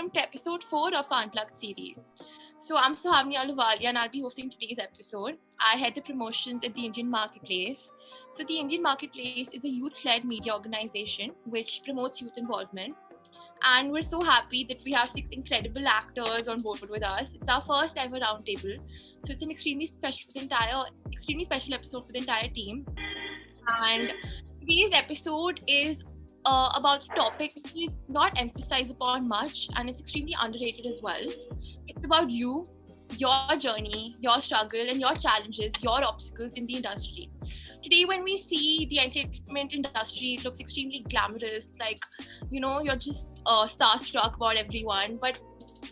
welcome to episode 4 of Unplugged series. So I'm Suhavni Aluwalia and I'll be hosting today's episode. I head the promotions at the Indian Marketplace. So the Indian Marketplace is a youth-led media organization which promotes youth involvement. And we're so happy that we have 6 incredible actors on board with us. It's our first ever roundtable. So it's an extremely special episode for the entire team. And today's episode is about a topic which is not emphasized upon much, and it's extremely underrated as well. It's about you, your journey, your struggle, and your challenges, your obstacles in the industry. Today, when we see the entertainment industry, it looks extremely glamorous, like, you're just starstruck about everyone. But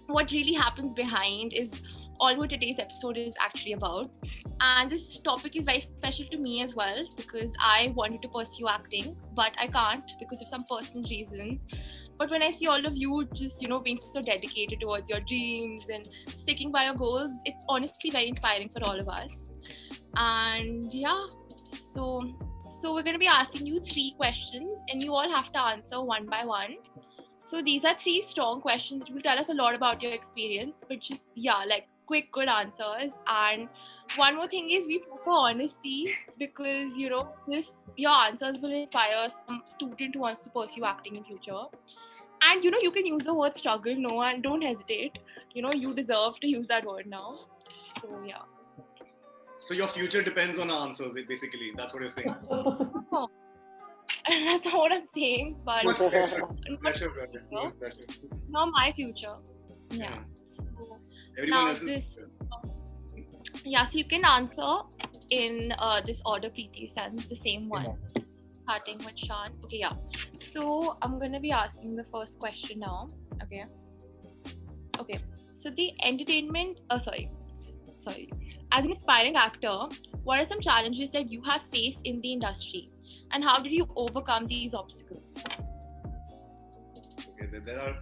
what really happens behind is all what today's episode is actually about. And this topic is very special to me as well because I wanted to pursue acting, but I can't because of some personal reasons. But when I see all of you just, being so dedicated towards your dreams and sticking by your goals, it's honestly very inspiring for all of us. And yeah, so we're going to be asking you 3 questions and you all have to answer one by one. So these are 3 strong questions that will tell us a lot about your experience, but just, quick, good answers. And one more thing is we prefer honesty because, your answers will inspire some student who wants to pursue acting in future. And, you can use the word struggle, and don't hesitate. You deserve to use that word now. So, yeah. So your future depends on our answers, basically. That's what you're saying. No. That's not what I'm saying, but Much pressure. Not my future. Yeah. So, everyone now else's this. Yeah, so you can answer in this order, Preeti said, the same one. Starting with Shan. Okay, yeah. So I'm gonna be asking the first question now. Okay. So the entertainment. Sorry. As an aspiring actor, what are some challenges that you have faced in the industry, and how did you overcome these obstacles? Okay, there are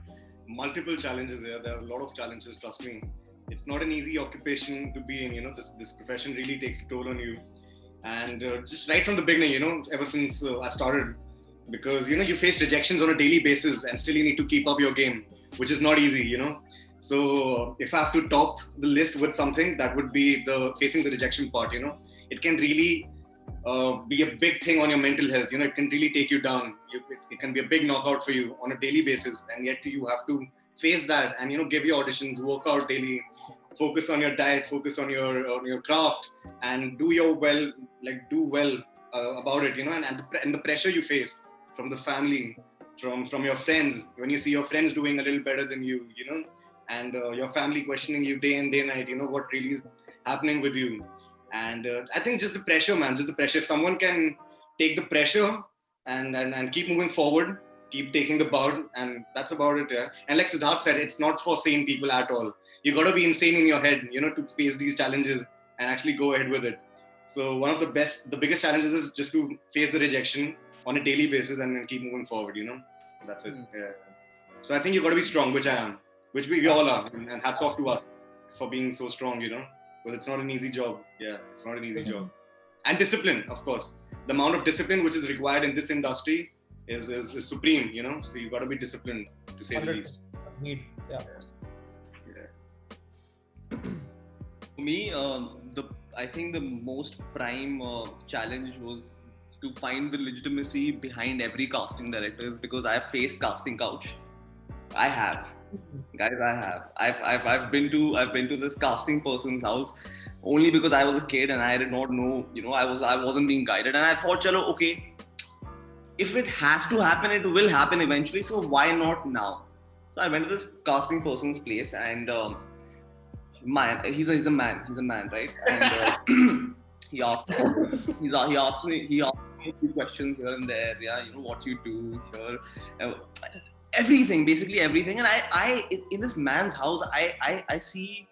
multiple challenges there. There are a lot of challenges. Trust me. It's not an easy occupation to be in. This profession really takes a toll on you. And just right from the beginning, ever since I started, because you face rejections on a daily basis and still you need to keep up your game, which is not easy. So if I have to top the list with something, that would be facing the rejection part. It can really be a big thing on your mental health. It can really take you down. It can be a big knockout for you on a daily basis, and yet you have to face that and give your auditions, work out daily, focus on your diet, focus on your craft, and do well about it. And the pressure you face from the family, from your friends, when you see your friends doing a little better than you, and your family questioning you day and day night, what really is happening with you. And I think just the pressure, man, just the pressure. If someone can take the pressure and keep moving forward, keep taking the bout, and that's about it. Yeah. And like Siddharth said, it's not for sane people at all. You got to be insane in your head, to face these challenges and actually go ahead with it. So one of the biggest challenges is just to face the rejection on a daily basis and then keep moving forward. That's it. Yeah. So I think you got to be strong, which I am, which we all are, and hats off to us for being so strong. But it's not an easy job. Yeah, it's not an easy job. And discipline, of course. The amount of discipline which is required in this industry is supreme, So you got to be disciplined, to say the least. Yeah. For me, I think the most prime challenge was to find the legitimacy behind every casting director, is because I have faced casting couch. I have. Guys, I have. I've been to this casting person's house only because I was a kid and I did not know, I wasn't being guided, and I thought, chalo, okay, if it has to happen, it will happen eventually, so why not now? So I went to this casting person's place, and he's a man, right? And he asked me a few questions here and there. Yeah, what you do here. Everything, basically everything. And I in this man's house, I see,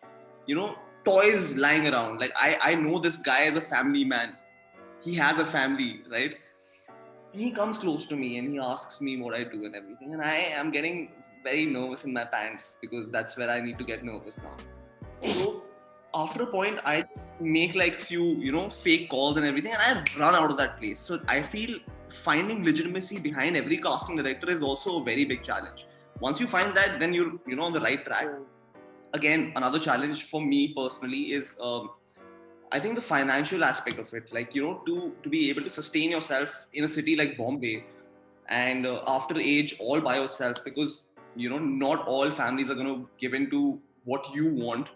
toys lying around. Like I know this guy is a family man. He has a family, right? And he comes close to me and he asks me what I do and everything. And I am getting very nervous in my pants because that's where I need to get nervous now. So after a point, I make like few, fake calls and everything, and I run out of that place. So I feel finding legitimacy behind every casting director is also a very big challenge. Once you find that, then you're on the right track. Again, another challenge for me personally is I think the financial aspect of it, like to be able to sustain yourself in a city like Bombay, and after age all by yourself, because not all families are going to give into what you want,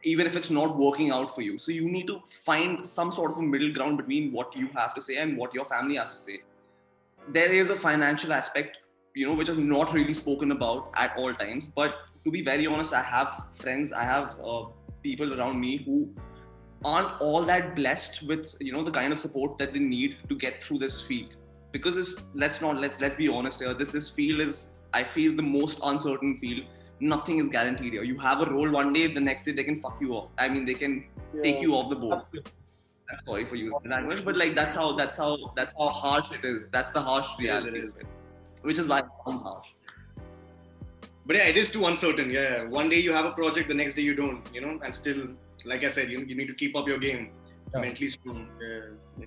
even if it's not working out for you. So you need to find some sort of a middle ground between what you have to say and what your family has to say. There is a financial aspect, which is not really spoken about at all times. But to be very honest, I have friends, I have people around me who aren't all that blessed with the kind of support that they need to get through this field. Because let's be honest here, this field is, I feel, the most uncertain field. Nothing is guaranteed here. You have a role one day, the next day they can fuck you off. I mean, they can take you off the board. Absolutely. I'm sorry for using the language, but like that's how harsh it is. That's the harsh reality of it, which is why it sounds harsh. But yeah, it is too uncertain. Yeah, one day you have a project, the next day you don't. And still, like I said, you need to keep up your game, mentally strong. Yeah.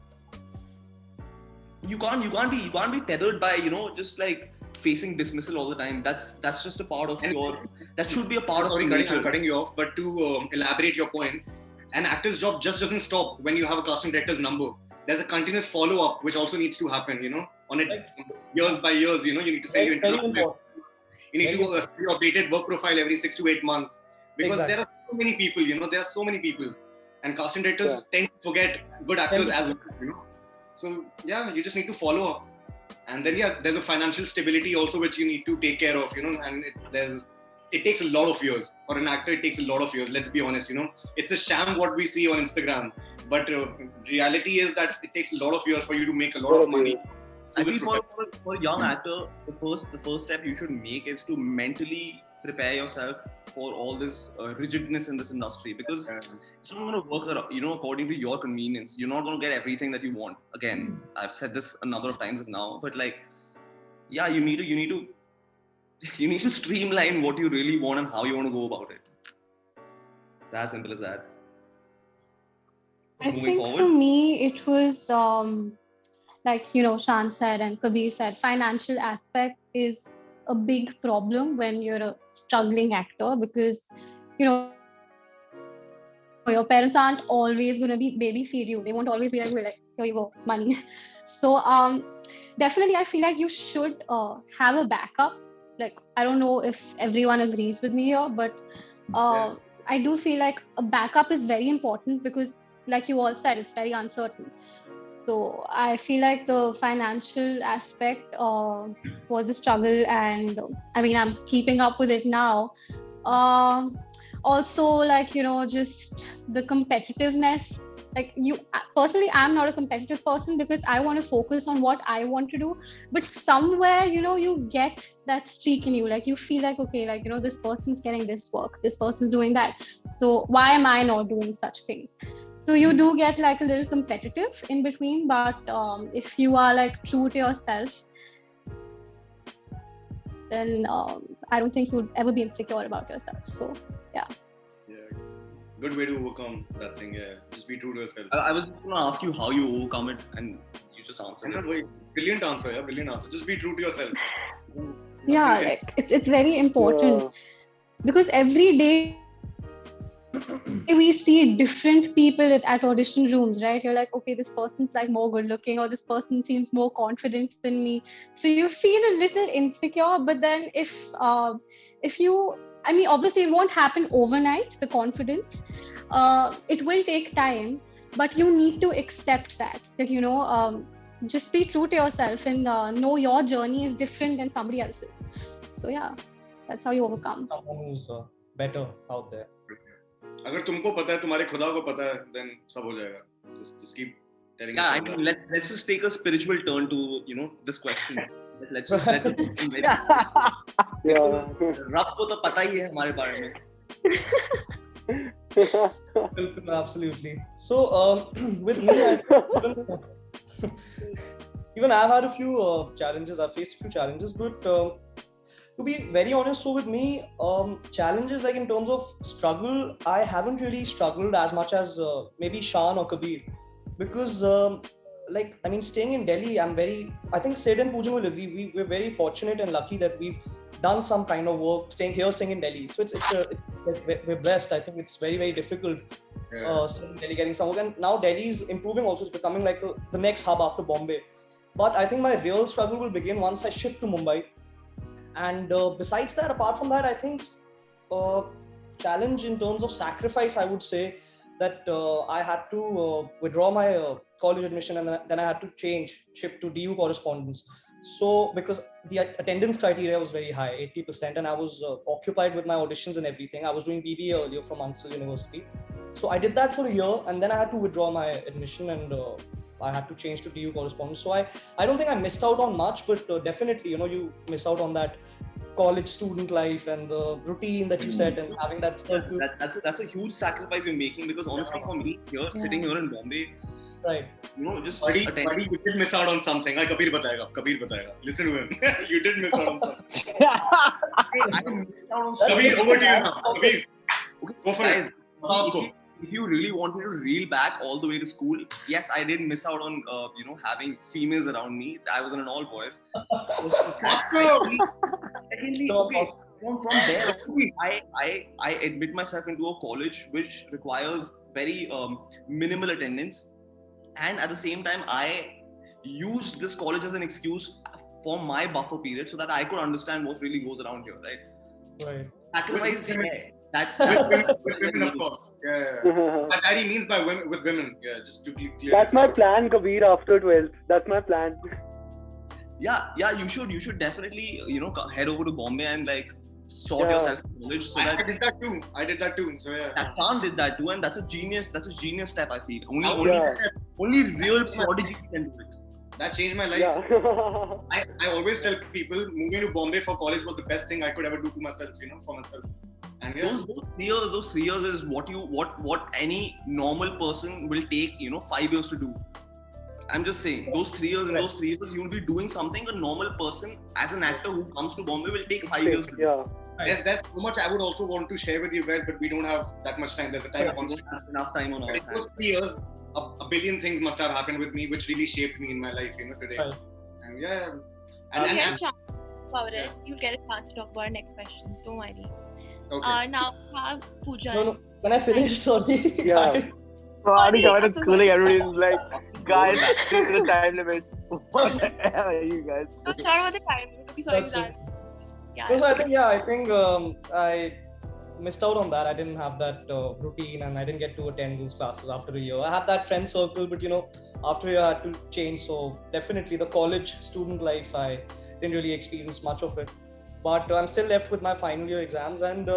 You can't be tethered by just like facing dismissal all the time. That's just a part of that should be a part of. Sorry, cutting you off, but to elaborate your point, an actor's job just doesn't stop when you have a casting director's number. There's a continuous follow-up which also needs to happen, on it, years by years. You need to send you into you need to see your updated work profile every 6 to 8 months, because there are so many people. There are so many people, and casting directors tend to forget good actors as well. So yeah, you just need to follow up. And then there's a financial stability also which you need to take care of, and it takes a lot of years. For an actor, it takes a lot of years. Let's be honest, it's a sham what we see on Instagram, but reality is that it takes a lot of years for you to make a lot of money. I feel for a young actor, the first step you should make is to mentally prepare yourself for all this rigidness in this industry, because it's not going to work according to your convenience. You're not going to get everything that you want. Again, I've said this a number of times now, but like, yeah, you need to streamline what you really want and how you want to go about it. It's as simple as that. I think for me it was like Shan said and Kabir said, financial aspect is a big problem when you're a struggling actor, because your parents aren't always going to be baby feed you. They won't always be like, here you go, money. So definitely I feel like you should have a backup. Like, I don't know if everyone agrees with me here, but I do feel like a backup is very important, because like you all said, it's very uncertain. So I feel like the financial aspect was a struggle, and I mean, I'm keeping up with it now. Also, like, just the competitiveness. Like, personally, I'm not a competitive person because I want to focus on what I want to do. But somewhere, you get that streak in you. Like, you feel like, okay, like, this person's getting this work, this person's doing that. So why am I not doing such things? So you do get like a little competitive in between, but if you are like true to yourself, then I don't think you'd ever be insecure about yourself. So yeah. Good way to overcome that thing. Yeah, just be true to yourself. I was going to ask you how you overcome it, and you just answered it. Brilliant answer. Yeah, brilliant answer. Just be true to yourself. Yeah, like, it's very important because every day we see different people at audition rooms, right? You're like, okay, this person's like more good looking, or this person seems more confident than me. So you feel a little insecure, but then if you, I mean, obviously it won't happen overnight, the confidence. It will take time, but you need to accept that just be true to yourself and know your journey is different than somebody else's. So yeah, that's how you overcome. Someone who's better out there. अगर तुमको पता है, तुम्हारे खुदा को पता है, then सब हो जाएगा. Just keep telling. Yeah, I mean, let's just take a spiritual turn to this question. Let's just रब को तो पता ही है हमारे बारे में. Absolutely. So with me, even I've had a few challenges. I've faced a few challenges, but to be very honest, so with me, challenges like in terms of struggle, I haven't really struggled as much as maybe Shan or Kabir, because staying in Delhi, I think Sid and Poojan will agree, we're very fortunate and lucky that we've done some kind of work, staying in Delhi. So we're blessed. I think it's very, very difficult staying in Delhi, getting some work. And now Delhi is improving also. It's becoming like the next hub after Bombay. But I think my real struggle will begin once I shift to Mumbai. And besides that, apart from that, I think challenge in terms of sacrifice, I would say that I had to withdraw my college admission, and then I had to shift to DU correspondence. So because the attendance criteria was very high, 80%, and I was occupied with my auditions and everything. I was doing BBA earlier from Ansel University. So I did that for a year, and then I had to withdraw my admission, and I had to change to DU correspondence. So I don't think I missed out on much, but definitely, you miss out on that college student life and the routine that you set, and having that circle. That's a huge sacrifice you're making, because honestly for me here, sitting here in Bombay, right, just Buddy, attending. you did miss out on something. Kabir batayega. Listen to him. You did miss out on something. I missed out on Kabir, over to you now. Kabir, Okay, go for guys, it. if you really wanted to reel back all the way to school, yes, I did miss out on having females around me. I was in an all boys. Secondly, okay, from there, I admit myself into a college which requires very minimal attendance, and at the same time, I used this college as an excuse for my buffer period so that I could understand what really goes around here, right? Right. Sacrifice. That's with women, of course. Yeah. But that he means by women, with women. Yeah, just to be clear. That's my plan, Kabir, after 12th. That's my plan. Yeah, you should definitely head over to Bombay and sort yourself in college. So I did that too. So yeah. Hassan did that too, and that's a genius step, I feel. Only real prodigy can do it. That changed my life. Yeah. I always tell people moving to Bombay for college was the best thing I could ever do to myself, for myself. And yeah. Those 3 years is what any normal person will take 5 years to do. I'm just saying, those 3 years, in those 3 years, you'll be doing something a normal person as an actor who comes to Bombay will take 5 years to do. Yeah. There's so much I would also want to share with you guys, but we don't have that much time. There's a time constraint. Enough time on our hands. Those 3 years, a billion things must have happened with me, which really shaped me in my life, today. Right. And yeah. You'll get a chance about it. You'll get a chance to talk about our next questions. Don't worry. Okay. Now we have Pooja. No. Can I finish? Sorry. Yeah. Already covered at schooling. Everybody's like, guys, this is the time limit. What the hell are you guys? Not about the time. Because That's sorry, it. yeah. So I think I missed out on that. I didn't have that routine, and I didn't get to attend those classes after a year. I had that friend circle, but after a year I had to change. So definitely the college student life, I didn't really experience much of it. But I'm still left with my final year exams, and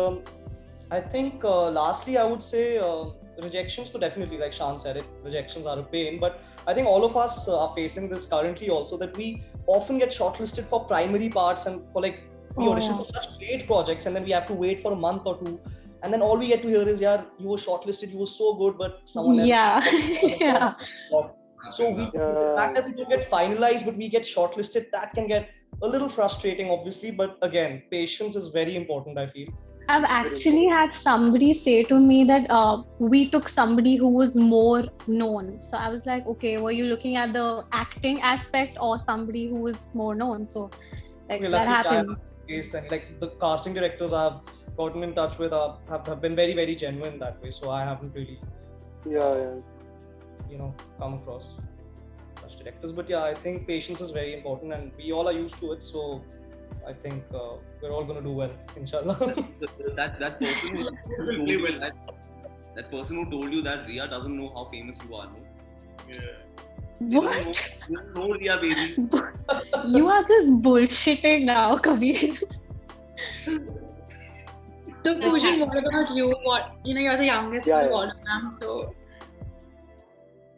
I think lastly I would say rejections. So definitely, like Shan said, rejections are a pain. But I think all of us are facing this currently also, that we often get shortlisted for primary parts, and for we audition for such great projects, and then we have to wait for a month or two, and then all we get to hear is, "Yeah, you were shortlisted, you were so good, but someone else." Yeah. So the fact that we don't get finalized, but we get shortlisted, that can get a little frustrating, obviously. But again, patience is very important, I feel. I've actually had somebody say to me that we took somebody who was more known. So I was like, okay, were you looking at the acting aspect or somebody who was more known? So that happens. The casting directors I've gotten in touch with have been very, very genuine that way. So I haven't really, come across such directors. But yeah, I think patience is very important, and we all are used to it. So I think we're all going to do well, inshallah. that person that person who told you that Riya doesn't know how famous you are. No? Yeah. What? You don't know Riya, baby. You are just bullshitting now, Kabir. So Poojan, what about you? You're the youngest of all of them, so.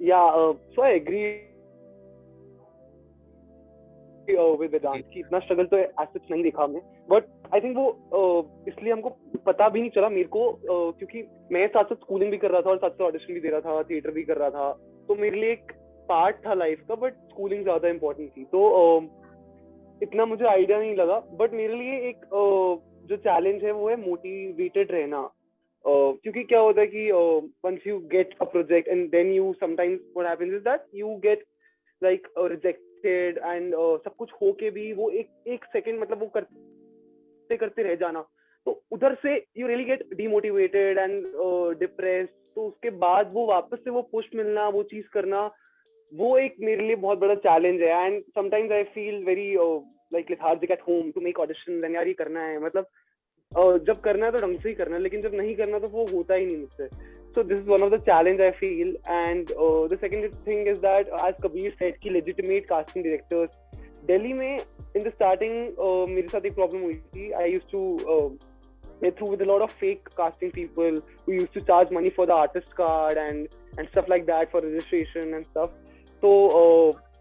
Yeah, so I agree with Vedant कि इतना struggle तो as such नहीं देखा हमने, but I think वो इसलिए हमको पता भी नहीं चला मेरे को, क्योंकि मैं साथ साथ स्कूलिंग भी कर रहा था और साथ साथ ऑडिशन भी दे रहा था, थिएटर भी कर रहा था, तो मेरे लिए एक पार्ट था लाइफ का, बट स्कूलिंग ज्यादा इम्पोर्टेंट थी, तो इतना मुझे आइडिया नहीं लगा. बट मेरे लिए एक जो चैलेंज है वो है मोटिवेटेड रहना, क्योंकि क्या होता है कि once you get a project and then you sometimes what happens is that you get rejected and सब कुछ हो के भी वो एक सेकंड मतलब वो करते रह जाना, तो उधर से you really get demotivated and depressed. तो उसके बाद वो वापस से वो पुश मिलना, वो चीज करना, वो एक मेरे लिए बहुत बड़ा चैलेंज है. And sometimes I feel very like lethargic at home to make audition. Then यार ये करना है, मतलब जब करना है तो ढंग से ही करना है, लेकिन जब नहीं करना तो वो होता ही नहीं मुझसे. So this is one of the challenge I feel. And the second thing is that as Kabir said कि legitimate casting directors, Delhi में in the starting मेरे साथ एक problem हुई थी. I used to get through with a lot of fake casting people who used to charge money for the artist card and stuff like that for registration and stuff. तो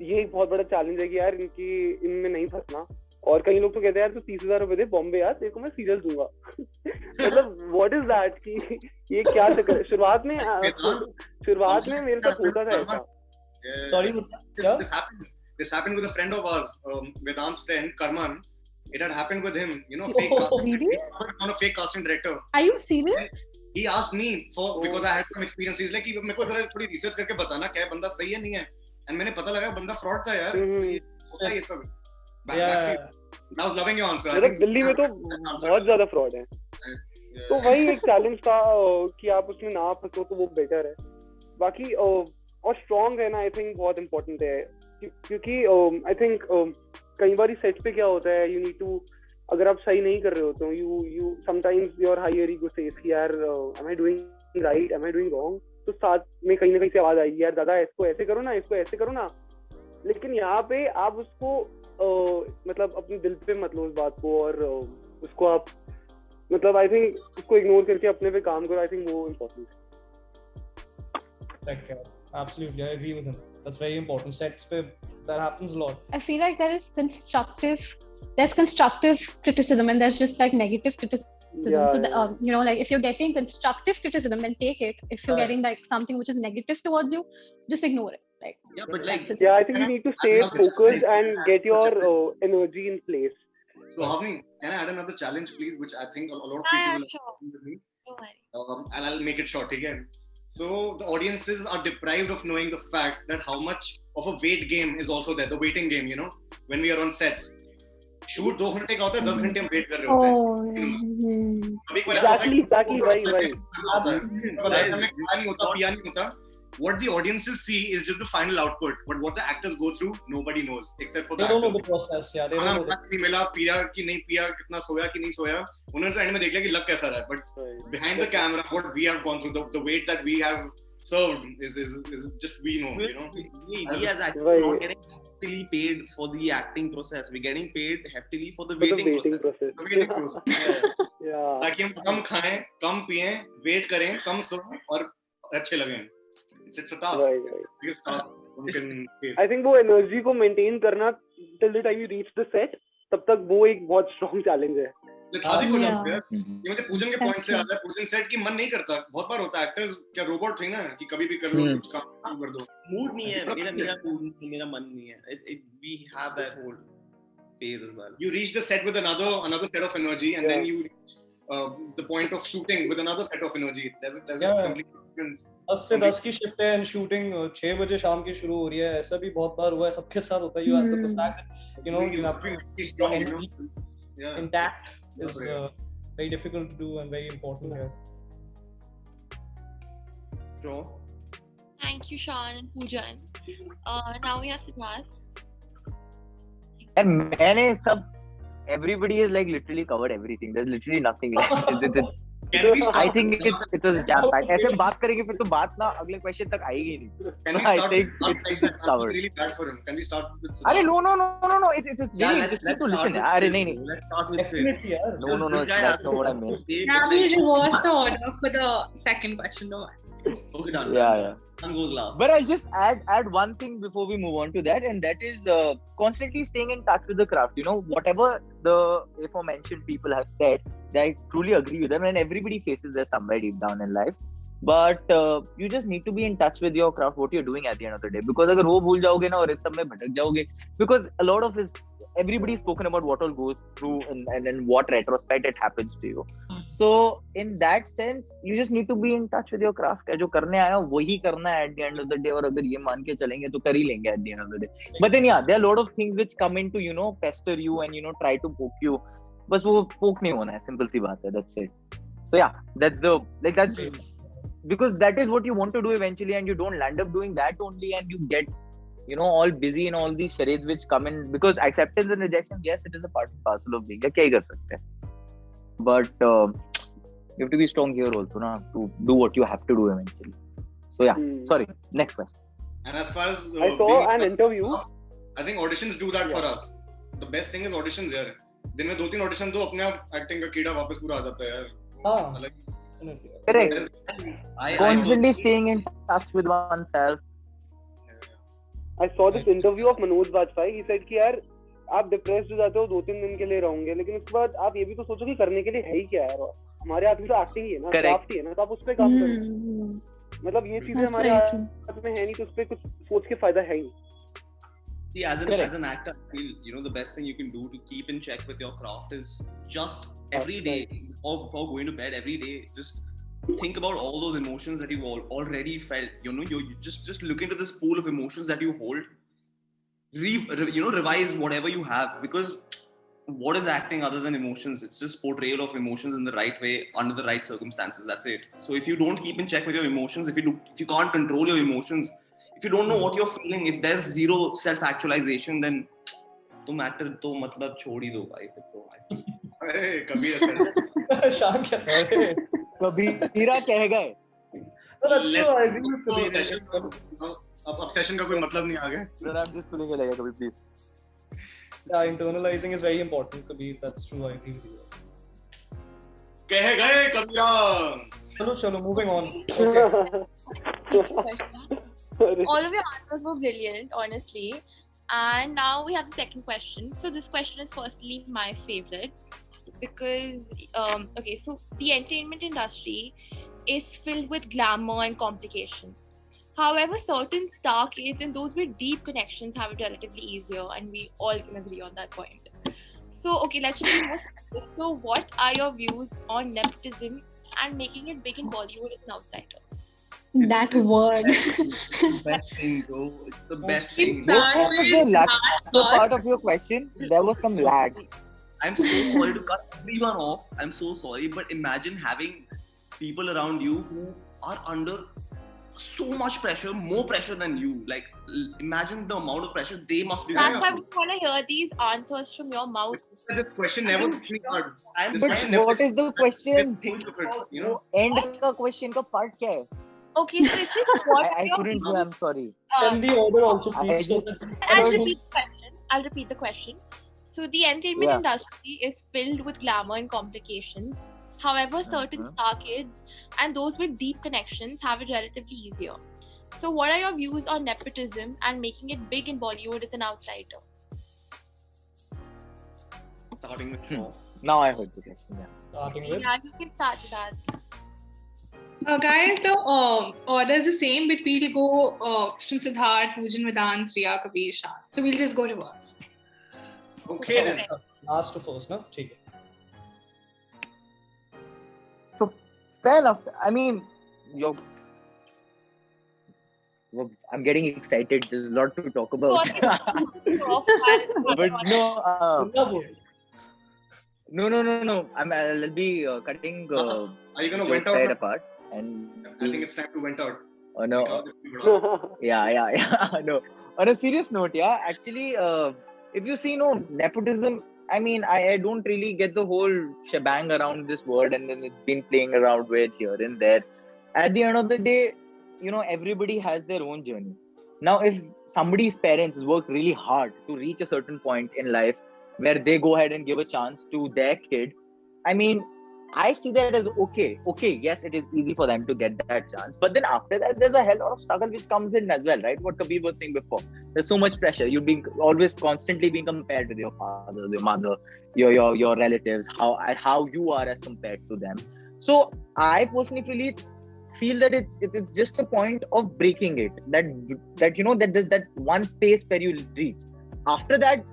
ये एक बहुत बड़ा challenge है कि यार इनमें नहीं फंसना. और कई लोग तो कहते हैं यार तो 30,000 रुपए दे बॉम्बे यार, तेरे को मैं सीरियल दूंगा. मतलब व्हाट इज दैट कि ये क्या चक्कर. शुरुआत में मेरे साथ होता था ऐसा. Sorry, क्या? This happened with a friend of ours, Vedant's friend Karman. It had happened with him, you know, Really? on a fake casting director. Are you serious? He asked me because I had some experience. He's like, मेरे को जरा थोड़ी research करके बताना क्या है, बंदा सही है नहीं है. And मैंने पता लगा बंदा फ्रॉड था यार. होता है ये सब. I was loving your answer. मतलब दिल्ली में तो बहुत ज्यादा फ्रॉड है. तो वही एक चैलेंज था कि आप उसमें ना फंसो तो वो बेटर है. बाकी और स्ट्रांग रहना आई थिंक बहुत इम्पोर्टेंट है, क्योंकि आई थिंक कई बार सेट पे क्या होता है, यू नीड टू, अगर आप सही नहीं कर रहे हो तो you sometimes your higher ego says कि यार am I doing right, am I doing wrong. तो साथ में कहीं ना कहीं से आवाज आएगी यार दादा इसको ऐसे करो ना, इसको ऐसे करो ना. लेकिन यहाँ पे आप उसको मतलब अपने दिल पे मत लो उस बात को, और उसको आप मतलब आई थिंक उसको इग्नोर करके अपने पे काम करो. आई थिंक वो इम्पोर्टेंट है. Absolutely, I agree with him. That's very important. Sets pe that happens a lot. I feel like there's constructive criticism and there's just like negative criticism. Yeah, so you know, like if you're getting constructive criticism, then take it. If you're getting like something which is negative towards you, just ignore it. Like but like I think you need to stay focused and get your energy in place. So Havni, can I add another challenge please, which I think a lot of people will sure. with me. Don't worry. And I'll make it short again. So the audiences are deprived of knowing the fact that how much of a wait game is also there, the waiting game, you know, when we are on sets. Shoot 2 घंटे का होता है, 10 घंटे हम wait कर रहे होते हैं. Exactly, right. हमें खाया नहीं होता, पिया नहीं होता. What the audiences see is just the final output, but what the actors go through, nobody knows except for They don't know the process. Yeah, they don't know. नहीं मिला, पिया कि नहीं पिया, कितना सोया कि नहीं सोया. उन्होंने तो एंड में देख लिया कि लग कैसा रहा है, but behind the camera, what we have gone through, the weight that we have served is just we know, you know. We as actors not getting heftily paid for the acting process. We're getting paid heftily for the waiting process. The waiting process. Yeah. ताकि हम कम खाएं, कम पिएं, wait करें, कम सोएं और अच्छे लगें. It's a task. Right. Biggest task you can face. I think वो energy को मेंटेन करना till the time you reach the set, तब तक वो एक बहुत स्ट्रॉन्ग चैलेंज है. लेथार्जिक हो जाते हैं. ये मुझे पूजन के पॉइंट से याद है. पूजन सेट की मन नहीं करता. बहुत बार होता है एक्टर्स क्या रोबोट थे ना कि कभी भी कर लो, कुछ काम कर दो. मूड नहीं है मेरा मन नहीं है. We have that whole phase as well. You reach the set with another set of energy, and then you reach the point of shooting with another set of energy. There's a complete difference. 10 से 10 की shift है, shooting 6 बजे शाम की शुरू हो रही है. ऐसा भी बहुत बार हुआ है, सबके साथ होता है. You have the fact that you have to be strong, you know. Yeah. Intact is very difficult to do and very important here. Sure. Thank you, Sean and Poojan. Now we have Siddharth. And मैंने सब everybody has like literally covered everything. There's literally nothing left. I think it's a jam pack. ऐसे बात करेंगे फिर तो बात ना अगले क्वेश्चन तक आएगी ही नहीं. I think it's covered. Really bad for him. Can we start with Siddharth? अरे no. It's really interesting to listen. अरे नहीं. Let's start with Sid. No. That's not what I meant. Now we reverse the order for the second question. Don't worry. Okay, done. Yeah. One goes last. But I'll just add one thing before we move on to that, and that is constantly staying in touch with the craft. You know, whatever the aforementioned people have said, I truly agree with them, and everybody faces this somewhere deep down in life. But you just need to be in touch with your craft, what you're doing at the end of the day. Because अगर वो भूल जाओगे ना और इस सब में भटक जाओगे, because a lot of this, everybody's spoken about what all goes through and in what retrospect it happens to you. So in that sense, you just need to be in touch with your craft. जो करने आया वही करना है at the end of the day. और अगर ये मान के चलेंगे तो कर ही लेंगे at the end of the day. But then yeah, there are a lot of things which come into, you know, pester you and, you know, try to poke you. बस वो poke नहीं होना है, simple सी बात है, that's it. So yeah, that's because that is what you want to do eventually, and you don't land up doing that only, and you get, all busy in all these charades which come in, because acceptance and rejection, yes, it is a part and parcel of being. क्या ही कर सकते हैं, but you have to be strong here also, na, to do what you have to do eventually. So yeah, sorry, next question. And as far as I saw an interview. I think auditions do that for us. The best thing is auditions यार. दिन में 2-3 audition दो, अपने आप acting का कीड़ा वापस पूरा आ जाता है यार. हाँ. Correct. Constantly staying in touch with oneself. I saw this interview of Manoj Bajpayee. He said कि यार आप डिप्रेस्ड हो जाते हो 2-3 दिन के लिए रहोगे, लेकिन उसके बाद आप ये भी तो सोचो कि करने के लिए है ही क्या यार. हमारे हाथ में तो एक्टिंग ही है ना, क्राफ्ट ही है ना, तो आप उस पे काम करो. मतलब ये चीजें हमारे हाथ में है नहीं, तो उस पे कुछ सोच के फायदा है ही. See, as an actor, I feel the best thing you can do to keep in check with your craft is just every day before going to bed, every day just think about all those emotions that you've already felt. You just look into this pool of emotions that you hold. Revise whatever you have, because what is acting other than emotions? It's just portrayal of emotions in the right way under the right circumstances. That's it. So if you don't keep in check with your emotions, if you can't control your emotions, if you don't know what you're feeling, if there's zero self-actualization, then तुम actor तो मतलब छोड़ ही दो भाई फिर तो. अरे कबीर ऐसा. शान क्या है? कबीरा कह गए. No, that's true. I agree with Kabir. अब obsession का कोई मतलब नहीं आ गया. Then I'm just pulling it like Kabir, please. Yeah, internalizing is very important, Kabir. That's true. I agree with you. कह गए कबीरा. चलो, moving on. Okay. All of your answers were brilliant, honestly. And now we have the second question. So this question is personally my favorite because, so the entertainment industry is filled with glamour and complications. However, certain star kids and those with deep connections have it relatively easier, and we all can agree on that point. So, let's just be more specific. So, what are your views on nepotism and making it big in Bollywood as an outsider? That word. It's the best thing, bro. It's the best thing. What was the last part of your question? There was some lag. I'm so sorry to cut everyone off. I'm so sorry, but imagine having people around you who are under so much pressure, more pressure than you. Like, imagine the amount of pressure they must be. That's why we want to hear these answers from your mouth. The question never cleared. But what is the question? Think of it, End का question का part क्या है? Okay, so it's just what I couldn't do. I'm sorry. Can the order also please? I'll repeat the question. So the entertainment industry is filled with glamour and complications. However, certain star kids and those with deep connections have it relatively easier. So what are your views on nepotism and making it big in Bollywood as an outsider? Starting with Shaw. Now I heard the question. Yeah, you can start with that. Guys, the order is the same, but we'll go from Siddharth, Poojan, Vedant, Riya, Kabir, Shan. So we'll just go reverse. Okay then. Last to first, no? Okay. So fair enough. I mean, I'm getting excited. There's a lot to talk about. But no. I'll be cutting. Are you gonna went out apart? And I think it's time to went out. Oh no. Yeah. No. On a serious note, actually, if you see nepotism, I mean, I don't really get the whole shebang around this word, and then it's been playing around with here and there. At the end of the day, everybody has their own journey. Now, if somebody's parents work really hard to reach a certain point in life where they go ahead and give a chance to their kid, I mean, I see that as okay, yes, it is easy for them to get that chance. But then after that, there's a hell lot of struggle which comes in as well, right? What Kabir was saying before. There's so much pressure. You're being always constantly being compared with your father, your mother, your relatives, how you are as compared to them. So I personally feel that it's just a point of breaking it. That there's that one space where you reach. After that,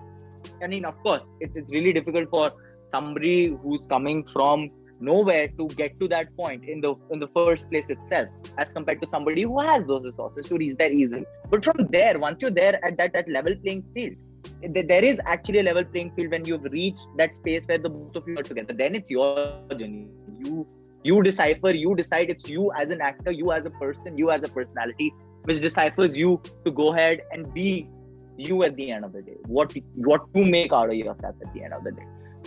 I mean, of course, it's really difficult for somebody who's coming from nowhere to get to that point in the first place itself, as compared to somebody who has those resources to reach there easily. But from there, once you're there at that level playing field, there is actually a level playing field when you've reached that space where the both of you are together. Then it's your journey. You decipher, you decide. It's you as an actor, you as a person, you as a personality, which deciphers you to go ahead and be you at the end of the day. What you make out of yourself at the end of the day.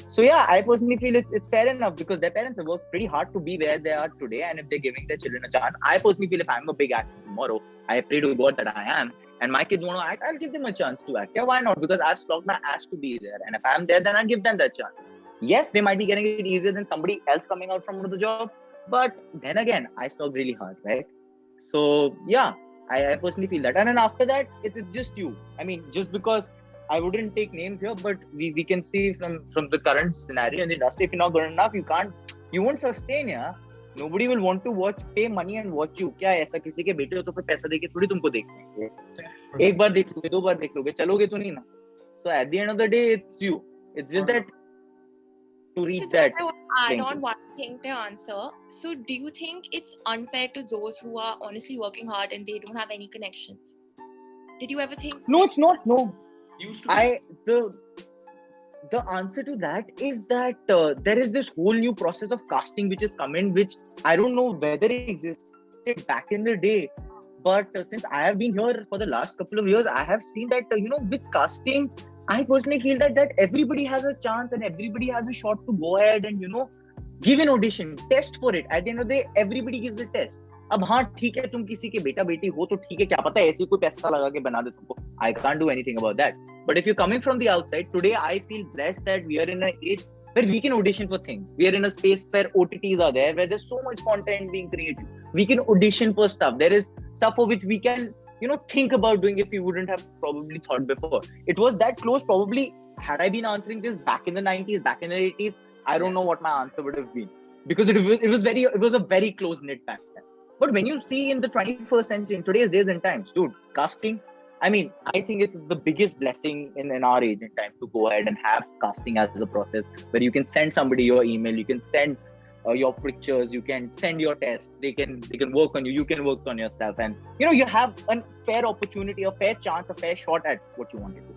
So yeah, I personally feel it's fair enough because their parents have worked pretty hard to be where they are today, and if they're giving their children a chance, I personally feel if I'm a big actor tomorrow, I pray to God that I am, and my kids want to act, I'll give them a chance to act. Yeah, why not? Because I've slogged my ass to be there, and if I'm there, then I'll give them that chance. Yes, they might be getting it easier than somebody else coming out from the job, but then again, I slogged really hard, right? So yeah, I personally feel that. And then after that, it's just you. I mean, just because I wouldn't take names here, but we can see from the current scenario in the industry, if you're not good enough, you won't sustain, yeah. Nobody will want to pay money and watch you. क्या ऐसा किसी के बेटे हो तो फिर पैसा देके थोड़ी तुमको देखेंगे. एक बार देख लोगे, दो बार देख लोगे, चलोगे तो नहीं ना. So at the end of the day, it's you. It's just that to reach that. I want to add on one thing to answer. So do you think it's unfair to those who are honestly working hard and they don't have any connections? Did you ever think? No, it's not. No. Used to. The answer to that is that there is this whole new process of casting which has come in, which I don't know whether it existed back in the day, but since I have been here for the last couple of years, I have seen that with casting, I personally feel that everybody has a chance and everybody has a shot to go ahead and give an audition, test for it. At the end of the day, everybody gives a test. अब हाँ ठीक है, तुम किसी के बेटा बेटी हो तो ठीक है, क्या पता ऐसे कोई पैसा लगा के बना दे तुमको. I can't do anything about that. But if you're coming from the outside, today I feel blessed that we are in an age where we can audition for things. We are in a space where OTTs are there, where there's so much content being created. We can audition for stuff. There is stuff for which we can, think about doing if we wouldn't have probably thought before. It was that close. Probably had I been answering this back in the 90s, back in the 80s, I don't know what my answer would have been, because it was a very close knit back then. But when you see in the 21st century, in today's days and times, dude, casting, I mean, I think it's the biggest blessing in our age and time to go ahead and have casting as a process where you can send somebody your email, you can send your pictures, you can send your tests, they can work on you, you can work on yourself, and you have a fair opportunity, a fair chance, a fair shot at what you want to do.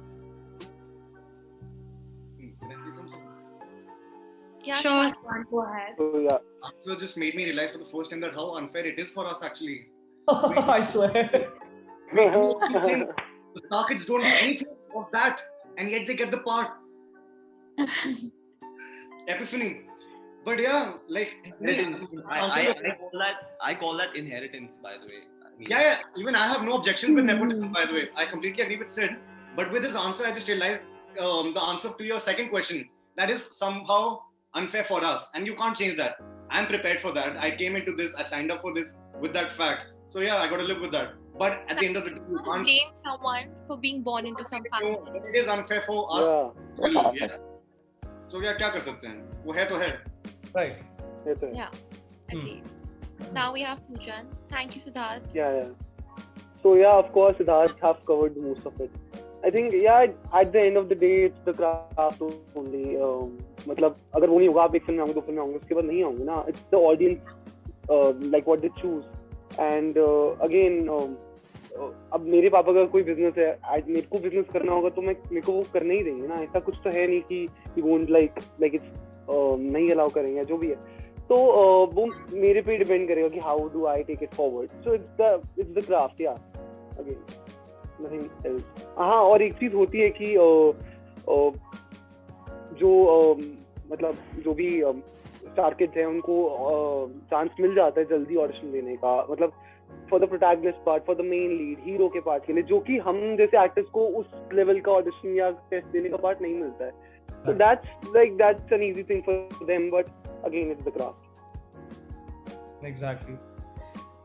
Yeah, Sure, go ahead. So yeah, So just made me realize for the first time that how unfair it is for us actually. I swear. We do everything. The star kids don't do anything of that, and yet they get the part. Epiphany. But yeah, like Inheritance. I call that inheritance, by the way. I mean, yeah. Even I have no objections with nepotism, by the way. I completely agree with Sid. But with his answer, I just realized the answer to your second question, that is somehow unfair for us, and you can't change that. I'm prepared for that. I came into this, I signed up for this with that fact. So yeah, I got to live with that. But at the end of the day, you can't blame someone for being born into some family. It is unfair for us. Yeah. So yeah, क्या कर सकते हैं? वो है तो है. Right. Yeah. Agreed. Now we have Poojan. Thank you, Siddharth. Yeah. So yeah, of course, Siddharth have covered most of it. I think at the end of the day, it's the craft only. मतलब अगर वो नहीं होगा, आप एक film में आऊँगे, दो film में आऊँगे, उसके बाद नहीं आऊँगे ना. It's the audience, like what they choose. And again, अब मेरे पापा का कोई बिजनेस है, आज मेरे को बिजनेस करना होगा तो मेरे को वो करने ही देंगे ना. ऐसा कुछ तो है नहीं कि you won't like it's नहीं अलाउ करेंगे, जो भी है. तो वो मेरे पे डिपेंड करेगा कि how do I take it forward. So it's the craft, yeah. Again, nothing else. हाँ, और एक चीज होती है कि जो मतलब जो भी स्टार किड्स हैं उनको चांस मिल जाता है जल्दी ऑडिशन देने का, मतलब for the protagonist part, for the main lead, hero के पार्ट के लिए, जो कि हम जैसे एक्टर्स को उस लेवल का ऑडिशन या टेस्ट देने का पार्ट नहीं मिलता है. So that's an easy thing for them, but again, it's the craft. Exactly.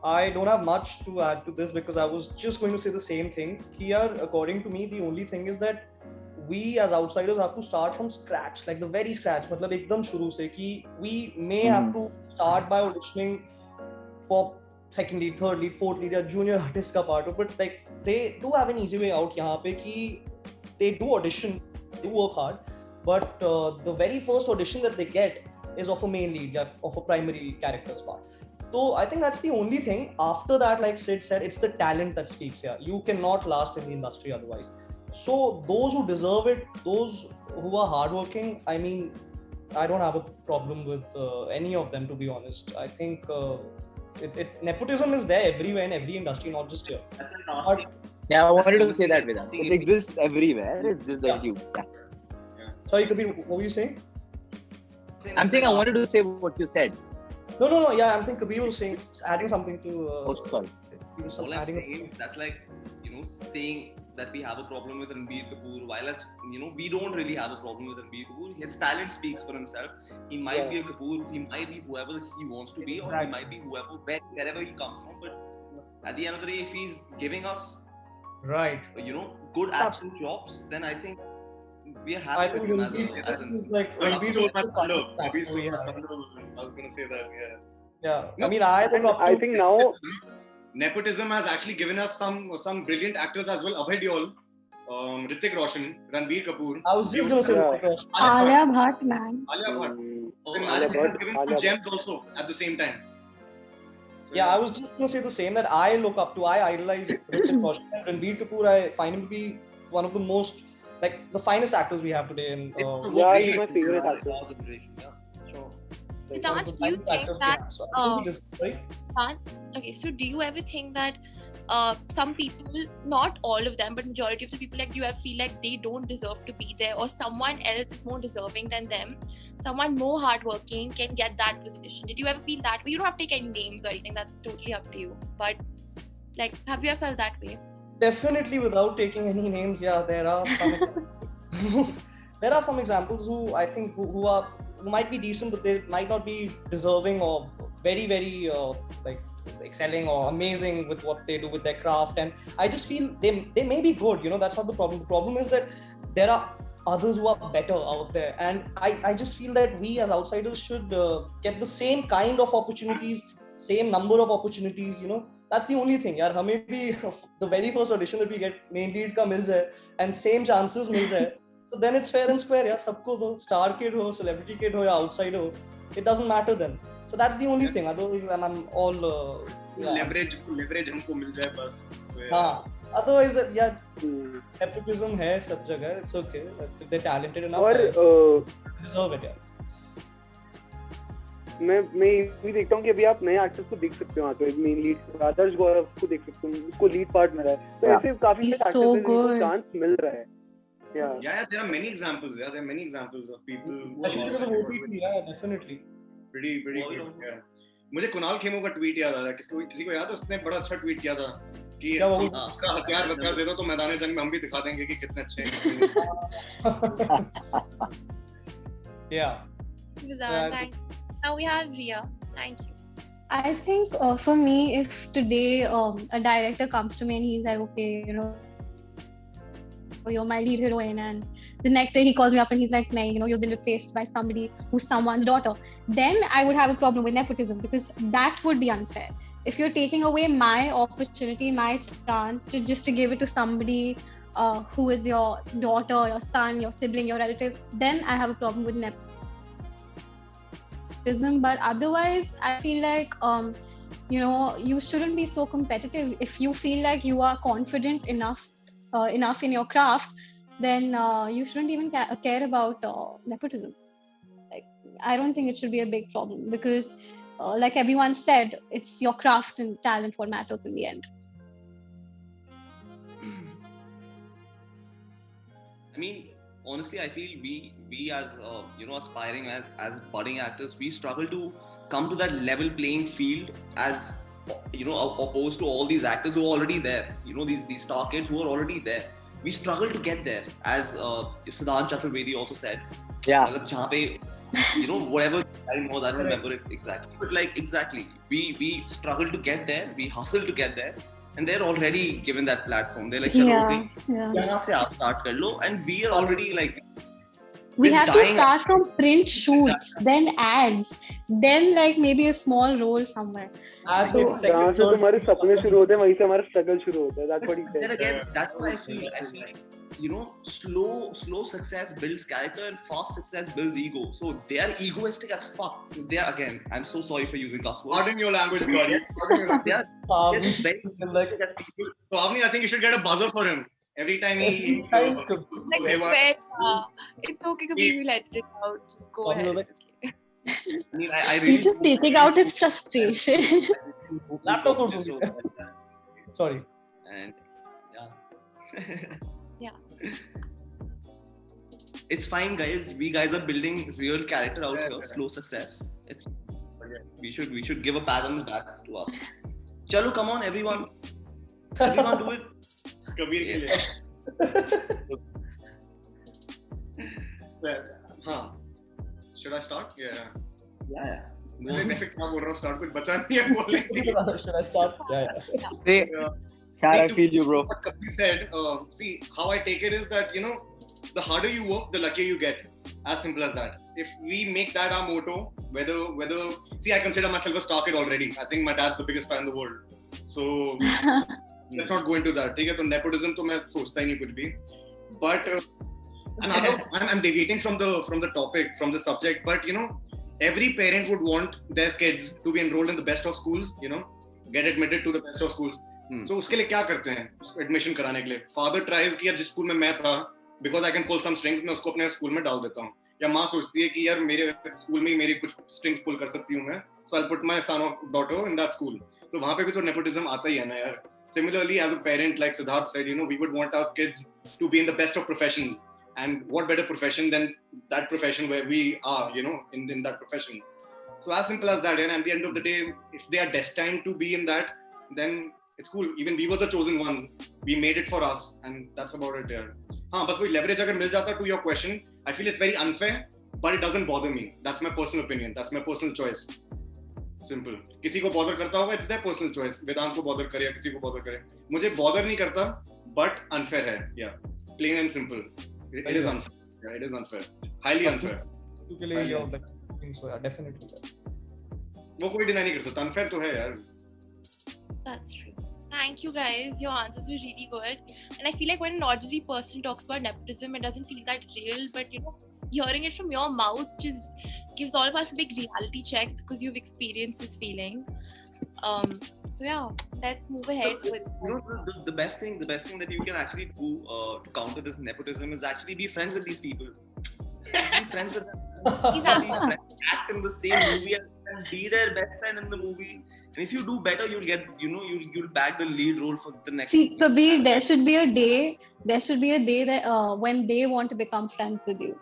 I don't have much to add to this because I was just going to say the same thing. Here, according to me, the only thing is that we as outsiders have to start from scratch, like the very scratch. मतलब एकदम शुरू से कि we may have to start by auditioning for second lead, third lead, fourth lead या junior artist का part, but like they do have an easy way out यहाँ पे कि they do audition, do work hard, but the very first audition that they get is of a main lead, of a primary character's part. So I think that's the only thing. After that, like Sid said, it's the talent that speaks here. You cannot last in the industry otherwise. So those who deserve it, those who are hardworking, I mean, I don't have a problem with any of them, to be honest. I think nepotism is there everywhere in every industry, not just here. That's like asking. Yeah, I wanted to say that with that. It exists everywhere. It's just that you. Sorry, Kabir, what were you saying? I'm saying I wanted to say what you said. No. Yeah, I'm saying Kabir was saying, adding something to. Oh, sorry. He was All I'm adding. saying is that's like, saying that we have a problem with Ranbir Kapoor, while as we don't really have a problem with Ranbir Kapoor. His talent speaks for himself. He might be a Kapoor, he might be whoever he wants to be, or he might be wherever he comes from. But at the end of the day, if he's giving us Right. good action jobs, then I think we are happy I with think him as this a is like Ranbir stole my thunder. Yeah. Ranbir stole my thunder. I was gonna say that. Yeah. No, I mean, I look up to. I think now Nepotism has actually given us some brilliant actors as well. Abhay Deol, Hrithik Roshan, Ranbir Kapoor. I was just gonna say. Yeah. Alia Bhatt, man. Alia Bhatt. Then Alia Magic has Bhatt, given Alia two gems also at the same time. So, Yeah, I was just gonna say the same, that I look up to. I idolize Hrithik Roshan and Ranbir Kapoor. I find him to be one of the most, like, the finest actors we have today. And yeah, he's my favorite actor. Vedant, do you think that okay, so do you ever think that some people, not all of them, but majority of the people, like, do you ever feel like they don't deserve to be there, or someone else is more deserving than them, someone more hardworking can get that position? Did you ever feel that way? You don't have to take any names or anything, that's totally up to you, but like, have you ever felt that way? Definitely, without taking any names, yeah, there are some examples. There are some examples who I think who might be decent, but they might not be deserving or very, very like excelling or amazing with what they do with their craft. And I just feel they may be good, that's not the problem. The problem is that there are others who are better out there, and I just feel that we as outsiders should get the same kind of opportunities, same number of opportunities. That's the only thing, yaar. Hame bhi the very first audition that we get, main lead ka mil jaye, and same chances mil jaye. So then it's fair and square, yaar. Sabko do, star kid ho, celebrity kid ho, ya outsider ho, it doesn't matter then. So that's the only thing. Otherwise, I'm all leverage हमको मिल जाए बस. हाँ. Otherwise, yeah, nepotism है सब जगह. It's okay. If they're talented enough, और deserve it, यार. मैं ये देखता हूँ कि अभी आप नए एक्टर्स को देख सकते हो, तो मेन लीड आदर्श गौरव को देख सकते हो, उसको लीड पार्ट मिला है, तो ऐसे काफी सारे एक्टर्स को चांस मिल रहा है. Yeah, there are many examples. Yeah, there are many examples of people who yeah, definitely. Pretty good. Yeah. मुझे कुणाल खेमू का ट्वीट याद आ रहा है. किसी को याद है? उसने बड़ा अच्छा ट्वीट किया था कि हथियार दे दो तो मैदान जंग में हम भी दिखा देंगे कि कितने अच्छे हैं. Yeah. Thanks. Now we have Ria. Thank you. I think for me, if today a director comes to me and he's like, okay, you're my lead heroine, and the next day he calls me up and he's like, nah, you've been replaced by somebody who's someone's daughter, then I would have a problem with nepotism, because that would be unfair. If you're taking away my opportunity, my chance to give it to somebody who is your daughter, your son, your sibling, your relative, then I have a problem with nepotism. But otherwise, I feel like you shouldn't be so competitive. If you feel like you are confident enough in your craft, then you shouldn't even care about nepotism. Like, I don't think it should be a big problem, because like everyone said, it's your craft and talent what matters in the end. I mean, honestly, I feel we as aspiring as budding actors, we struggle to come to that level playing field as opposed to all these actors who are already there. These star kids who are already there. We struggle to get there, as Siddhant Chaturvedi also said. Yeah. Whatever time was, I don't remember it exactly. But exactly, we struggle to get there. We hustle to get there. And they're already given that platform. They're like, yahan se aap start kar lo. And we are already we have to start from print shoots, then ads, then maybe a small role somewhere. जहाँ से तुम्हारे सपने शुरू होते हैं, वहीं से हमारा struggle शुरू होता है. That's what he said. Then again, that's why I feel slow success builds character and fast success builds ego. So they are egoistic as fuck. They are, again, I'm so sorry for using cuss words. Pardon your language, God. They're just very egoistic as people. So Avni, I think you should get a buzzer for him. Every time he Like it's okay, Kabir, we let it out. Just go Tommy was ahead. like, I mean, I really He's just taking out his frustration. laptop or just something. Sorry. and Yeah. It's fine, guys. We guys are building real character out Yeah, here. yeah. Slow success. It's we should give a pat on the back to us. Chalo, come on, everyone. Everyone do it. Kabir के लिए हाँ should I start? Yeah. Yeah. मैं से क्या बोल रहा हूँ start कुछ बचा नहीं है बोलने के लिए. Should I start? Yeah. Hey, Yeah. Shah, I feel you, bro. What Kabir said, see, how I take it is that, you know, the harder you work, the luckier you get. As simple as that. If we make that our motto, whether see, I consider myself a star kid already. I think my dad's the biggest star in the world. So let's not go into that. ठीक है, तो nepotism तो मैं सोचता ही नहीं कुछ भी. But I'm deviating from the topic, from the subject. But you know, every parent would want their kids to be enrolled in the best of schools. You know, get admitted to the best of schools. So उसके लिए क्या करते हैं admission कराने के लिए? Father tries कि यार जिस स्कूल में मैं था, because I can pull some strings, मैं उसको अपने स्कूल में डाल देता हूँ. या माँ सोचती है कि यार मेरे स्कूल में ही मेरी कुछ स्ट्रिंग्स पुल कर सकती हूँ मैं, सो आई पुट माय सन और डॉटर इन दैट स्कूल. तो वहाँ पे भी तो नेपोटिज्म आता ही है ना यार. Similarly, as a parent, like Siddharth said, you know, we would want our kids to be in the best of professions. And what better profession than that profession where we are, you know, in that profession. So as simple as that. And at the end of the day, if they are destined to be in that, then it's cool. Even we were the chosen ones. We made it for us. And that's about it, yeah. हाँ, बस वही leverage अगर मिल जाता to your question, I feel it's very unfair, but it doesn't bother me. That's my personal opinion. That's my personal choice. Simple. किसी को bother करता होगा, it's their personal choice. वेदांत को bother करे या किसी को bother करे. मुझे bother नहीं करता, but unfair है. Yeah. Plain and simple. It is unfair. Yeah, it is unfair. Highly unfair. के लिए you're like, I think so, yeah, definitely. वो कोई deny नहीं कर सकता. Unfair तो है यार. That's true. Thank you guys. Your answers were really good. And I feel like when an ordinary person talks about nepotism, it doesn't feel that real. But you know, hearing it from your mouth just gives all of us a big reality check because you've experienced this feeling. So yeah, let's move ahead with. You know, the best thing that you can actually do to counter this nepotism is actually be friends with these people. Be friends with them. Exactly. Act in the same movie as them. Be their best friend in the movie. And if you do better, you'll get, you know, you'll bag the lead role for the next. See, Kabir, there should be a day that when they want to become friends with you,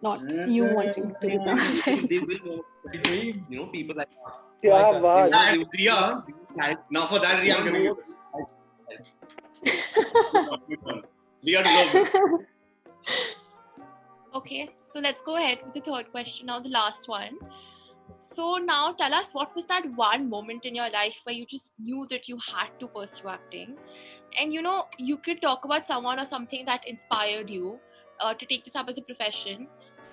not you wanting to become friends. They will know. You know, people like us. क्या बात. And Riya, now for that, Riya, I'm giving you this. Riya deserves it. Okay, so let's go ahead with the third question now, the last one. So now tell us, what was that one moment in your life where you just knew that you had to pursue acting? And you know, you could talk about someone or something that inspired you to take this up as a profession.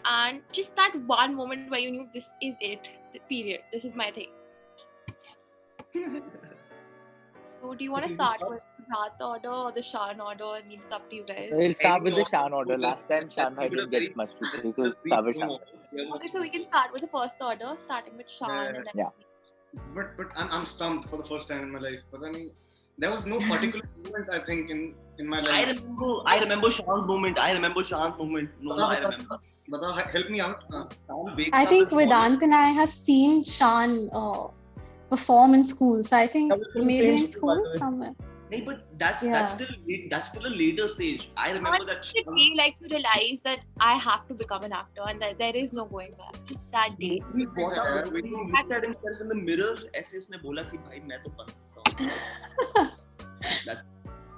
And just that one moment where you knew this is it, period. This is my thing. So do you want to start with the Siddharth order or the Shan order? I mean, it's up to you guys. We'll start with the Shan order. Last time Shan didn't get much to say, so start with Shan. Okay, so we can start with the first order, starting with Shan and then. Yeah. But I'm stumped for the first time in my life. But I mean, there was no particular moment, I think, in my life. I remember Shan's moment. No, I remember. Bata, help me out. I think Vedant and I have seen Shan perform in school. So I think Yeah, we were in the maybe same in school, by school the way. somewhere. No, but that's Yeah. still a later stage. I remember that. It feel like you realize that I have to become an actor and that there is no going back. Just that day. He got up, when he looked at himself in the mirror, ऐसे उसने बोला कि भाई मैं तो बन सकता हूँ.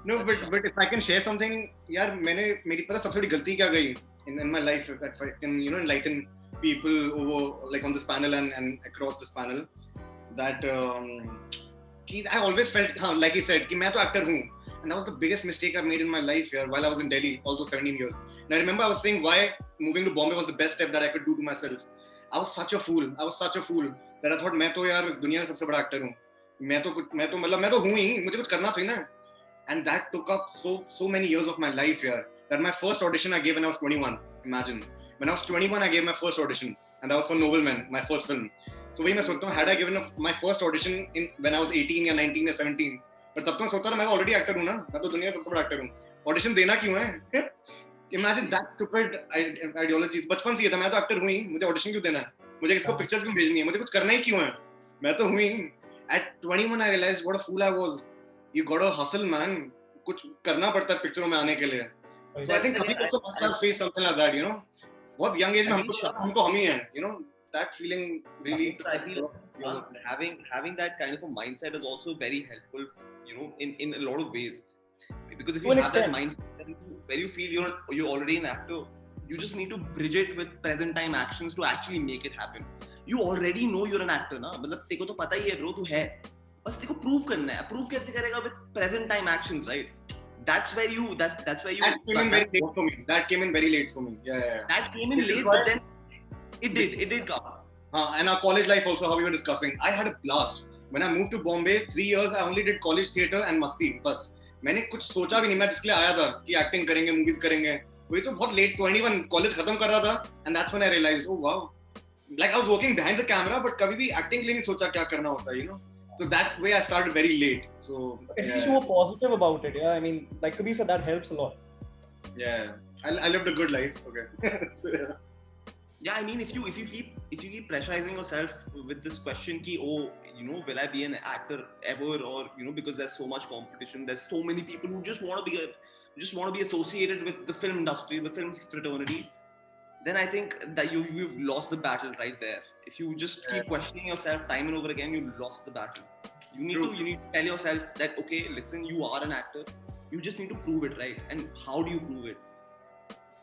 No, but if I can share something, यार मेरी पता सबसे बड़ी गलती क्या गई in my life, if I can, you know, enlighten people over like on this panel and across this panel, that I always felt, like he said, कि मैं तो actor हूँ, and that was the biggest mistake I made in my life here while I was in Delhi all those 17 years. And I remember I was saying why moving to Bombay was the best step that I could do to myself. I was such a fool that I thought मैं तो यार इस दुनिया का सबसे बड़ा actor हूँ. मैं तो हूँ ही, मुझे कुछ करना चाहिए ना. And that took up so many years of my life here. That my first audition I gave when I was 21. Imagine. When I was 21, I gave my first audition, and that was for Nobleman, my first film. So वही मैं सोचता हूँ, had I given my first audition when I was 18 या 19 या 17, but तब तो मैं सोचता था मैं already actor हूँ ना, मैं तो दुनिया का सबसे बड़ा actor हूँ. ऑडिशन देना क्यों है? Imagine that stupid ideology. बचपन से ये था, मैं तो एक्टर हुई, मुझे ऑडिशन क्यों देना है, मुझे किसको पिक्चर्स क्यों भेजनी है, मुझे कुछ करना ही क्यों है, मैं तो हुई. At 21 I realized what a fool I was. You gotta hustle, man. कुछ करना पड़ता है पिक्चरों में आने के लिए. So I think कभी तो must have faced something like that, you know. बहुत young age में हमको हम ही हैं, you know. That feeling really. I feel having that kind of a mindset is also very helpful, you know, in a lot of ways. Because if you have that mindset where you feel you're already an actor, you just need to bridge it with present time actions to actually make it happen. You already know you're an actor, ना, मतलब तेको तो पता ही है bro, तू है, बस तेको prove करना है. Prove कैसे करेगा? With present time actions, right? That's where you. That came in very late for me. That came in very late for me. Yeah. That came in late, but then it did come. And our college life also, how we were discussing, I had a blast. When I moved to Bombay, 3 years I only did college theatre and masti. बस मैंने कुछ सोचा भी नहीं, मैं जिसके लिए आया था कि एक्टिंग करेंगे, मूवीज करेंगे, वही तो बहुत लेट 21 कॉलेज खत्म कर रहा था. And that's when I realised, oh wow, like I was working behind the camera, but कभी भी एक्टिंग के लिए नहीं सोचा क्या करना होता है, you know. So that way I started very late. So at least you were positive about it. Yeah, I mean, like to be fair, that helps a lot. Yeah, I lived a good life. Okay. So yeah. Yeah, I mean, if you keep pressurizing yourself with this question, ki, oh, you know, will I be an actor ever, or you know, because there's so much competition, there's so many people who just want to be associated with the film industry, the film fraternity, then I think that you've lost the battle right there. If you just keep questioning yourself time and over again, you've lost the battle. You need to tell yourself that, okay, listen, you are an actor. You just need to prove it, right? And how do you prove it?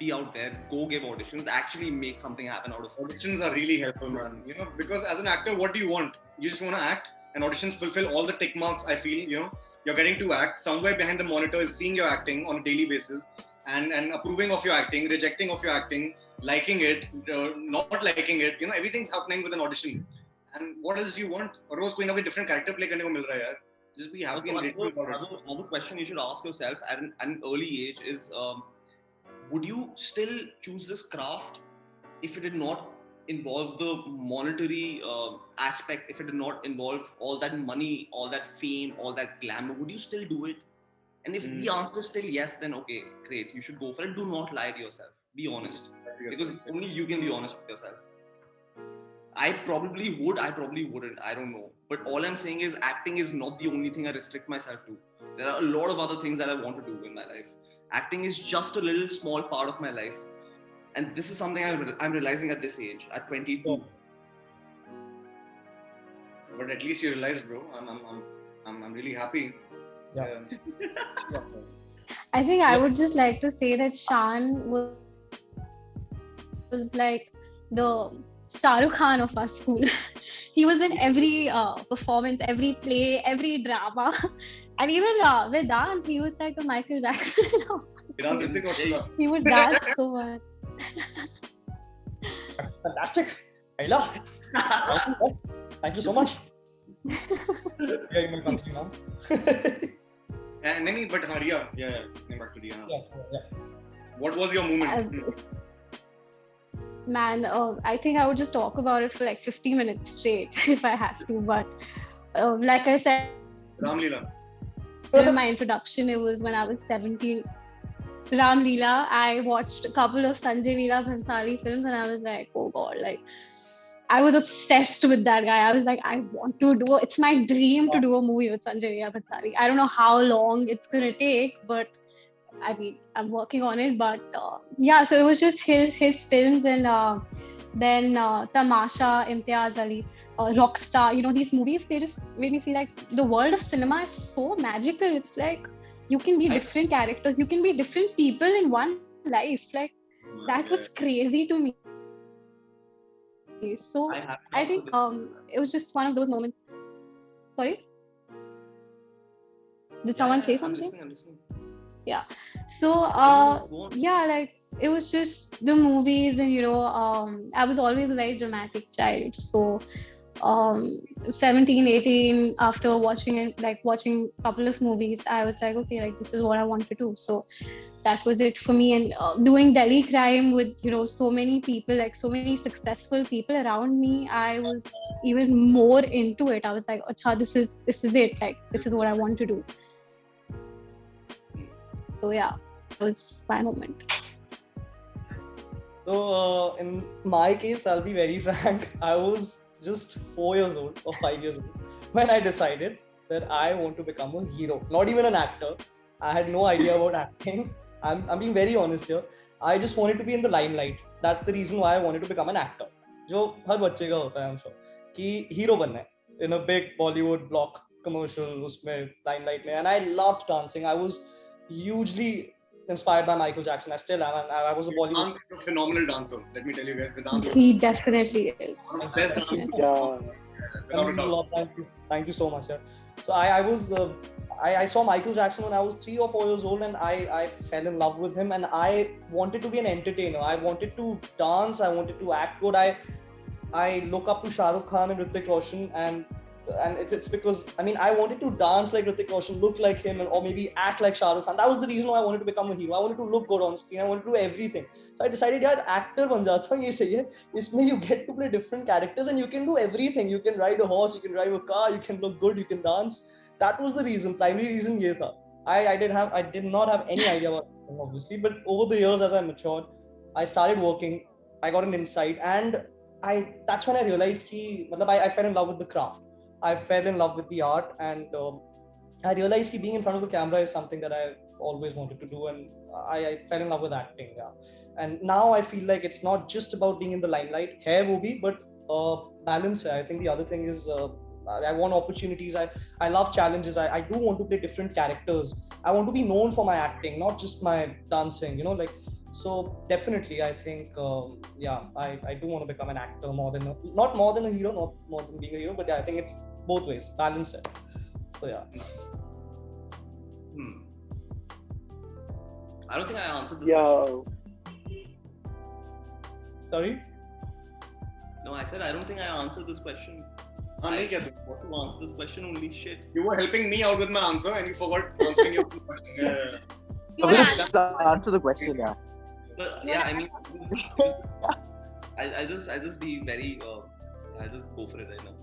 Be out there, go give auditions, actually make something happen out of it. Auditions are really helpful, man. You know, because as an actor, what do you want? You just want to act, and auditions fulfill all the tick marks. I feel, you know, you're getting to act. Somewhere behind the monitor is seeing your acting on a daily basis, and approving of your acting, rejecting of your acting, liking it, not liking it. You know, everything's happening with an audition. And what else do you want? रोज कोई ना कोई different character play करने को मिल रहा है यार. Just be happy and grateful about it. Another question you should ask yourself at an early age is, would you still choose this craft if it did not involve the monetary aspect, if it did not involve all that money, all that fame, all that glamour? Would you still do it? And if the answer is still yes, then okay, great, you should go for it. Do not lie to yourself. Be honest. Because only you can be honest with yourself. I probably would, I probably wouldn't, I don't know. But all I'm saying is acting is not the only thing I restrict myself to. There are a lot of other things that I want to do in my life. Acting is just a little small part of my life. And this is something I'm realizing at this age, at 22. But at least you realize, bro. I'm really happy. Yeah. I think I would just like to say that Shan was like the Shah Rukh Khan of our school. He was in every performance, every play, every drama, and even Vedant, he was like the Michael Jackson of our school. He would dance so much. Fantastic, Ayla. Thank you so much. Yeah, you may continue now. Nani, but Riya, yeah, back to Riya. Yeah. What was your moment? Man, I think I would just talk about it for like 50 minutes straight if I have to. But like I said, Ram Leela. In my introduction, it was when I was 17. Ram Leela. I watched a couple of Sanjay Leela Bhansali films, and I was like, oh god, like I was obsessed with that guy. I was like, I want to do. It's my dream to do a movie with Sanjay Leela Bhansali. I don't know how long it's gonna take, but I mean, I'm working on it. But yeah, so it was just his films, and then Tamasha, Imtiaz Ali, Rockstar. You know, these movies, they just made me feel like the world of cinema is so magical. It's like you can be different characters, you can be different people in one life. Like that was crazy to me. So I think it was just one of those moments. Sorry? Did someone say something? I'm listening. Yeah. So yeah, like it was just the movies, and you know, I was always a very dramatic child. So 17, 18, after watching a couple of movies, I was like, okay, like this is what I want to do. So that was it for me. And doing Delhi Crime with, you know, so many people, like so many successful people around me, I was even more into it. I was like, acha, this is it. Like this is what I want to do. So yeah. was my moment. So in my case, I'll be very frank. I was just 4 years old or 5 years old when I decided that I want to become a hero, not even an actor. I had no idea about acting. I'm being very honest here. I just wanted to be in the limelight. That's the reason why I wanted to become an actor. जो हर बच्चे का होता है, I'm sure, कि hero बनना है in a big Bollywood block commercial उसमें limelight में. And I loved dancing. I was hugely inspired by Michael Jackson. I still am. And I was a Bollywood. Vedant is a phenomenal dancer. Let me tell you guys, Vedant is He definitely is. one of the best dancers. Yeah. Without a doubt. Thank you so much. Yeah. So I was I saw Michael Jackson when I was 3 or 4 years old, and I fell in love with him, and I wanted to be an entertainer. I wanted to dance. I wanted to act good. I look up to Shah Rukh Khan and Hrithik Roshan, and it's because I mean I wanted to dance like Hrithik Roshan, look like him, or maybe act like Shah Rukh Khan. That was the reason why I wanted to become a hero. I wanted to look good on screen. I wanted to do everything. So I decided, यार actor बन जाता हूँ, ये सही है. इसमें you get to play different characters and you can do everything. You can ride a horse, you can drive a car, you can look good, you can dance. That was the reason. Primary reason ये था. I did not have any idea about acting, obviously, but over the years as I matured, I started working. I got an insight, and that's when I realized that I fell in love with the craft. I fell in love with the art, and I realized that being in front of the camera is something that I always wanted to do, and I fell in love with acting. Yeah. And now I feel like it's not just about being in the limelight, hai wo bhi, but balance. I think the other thing is I want opportunities. I love challenges. I do want to play different characters. I want to be known for my acting, not just my dancing. You know, like. So definitely, I think, I do want to become an actor not more than a hero, not more than being a hero, but yeah, I think it's both ways, balance it. So yeah. I don't think I answered this Yeah. Sorry? No, I said I don't think I answered this question. हाँ नहीं क्या तुम? Want to answer this question only shit. You were helping me out with my answer and you forgot answering your own question. You wanna answer? Answer the question, yeah. But yeah, I mean, I just be very, I just go for it right now.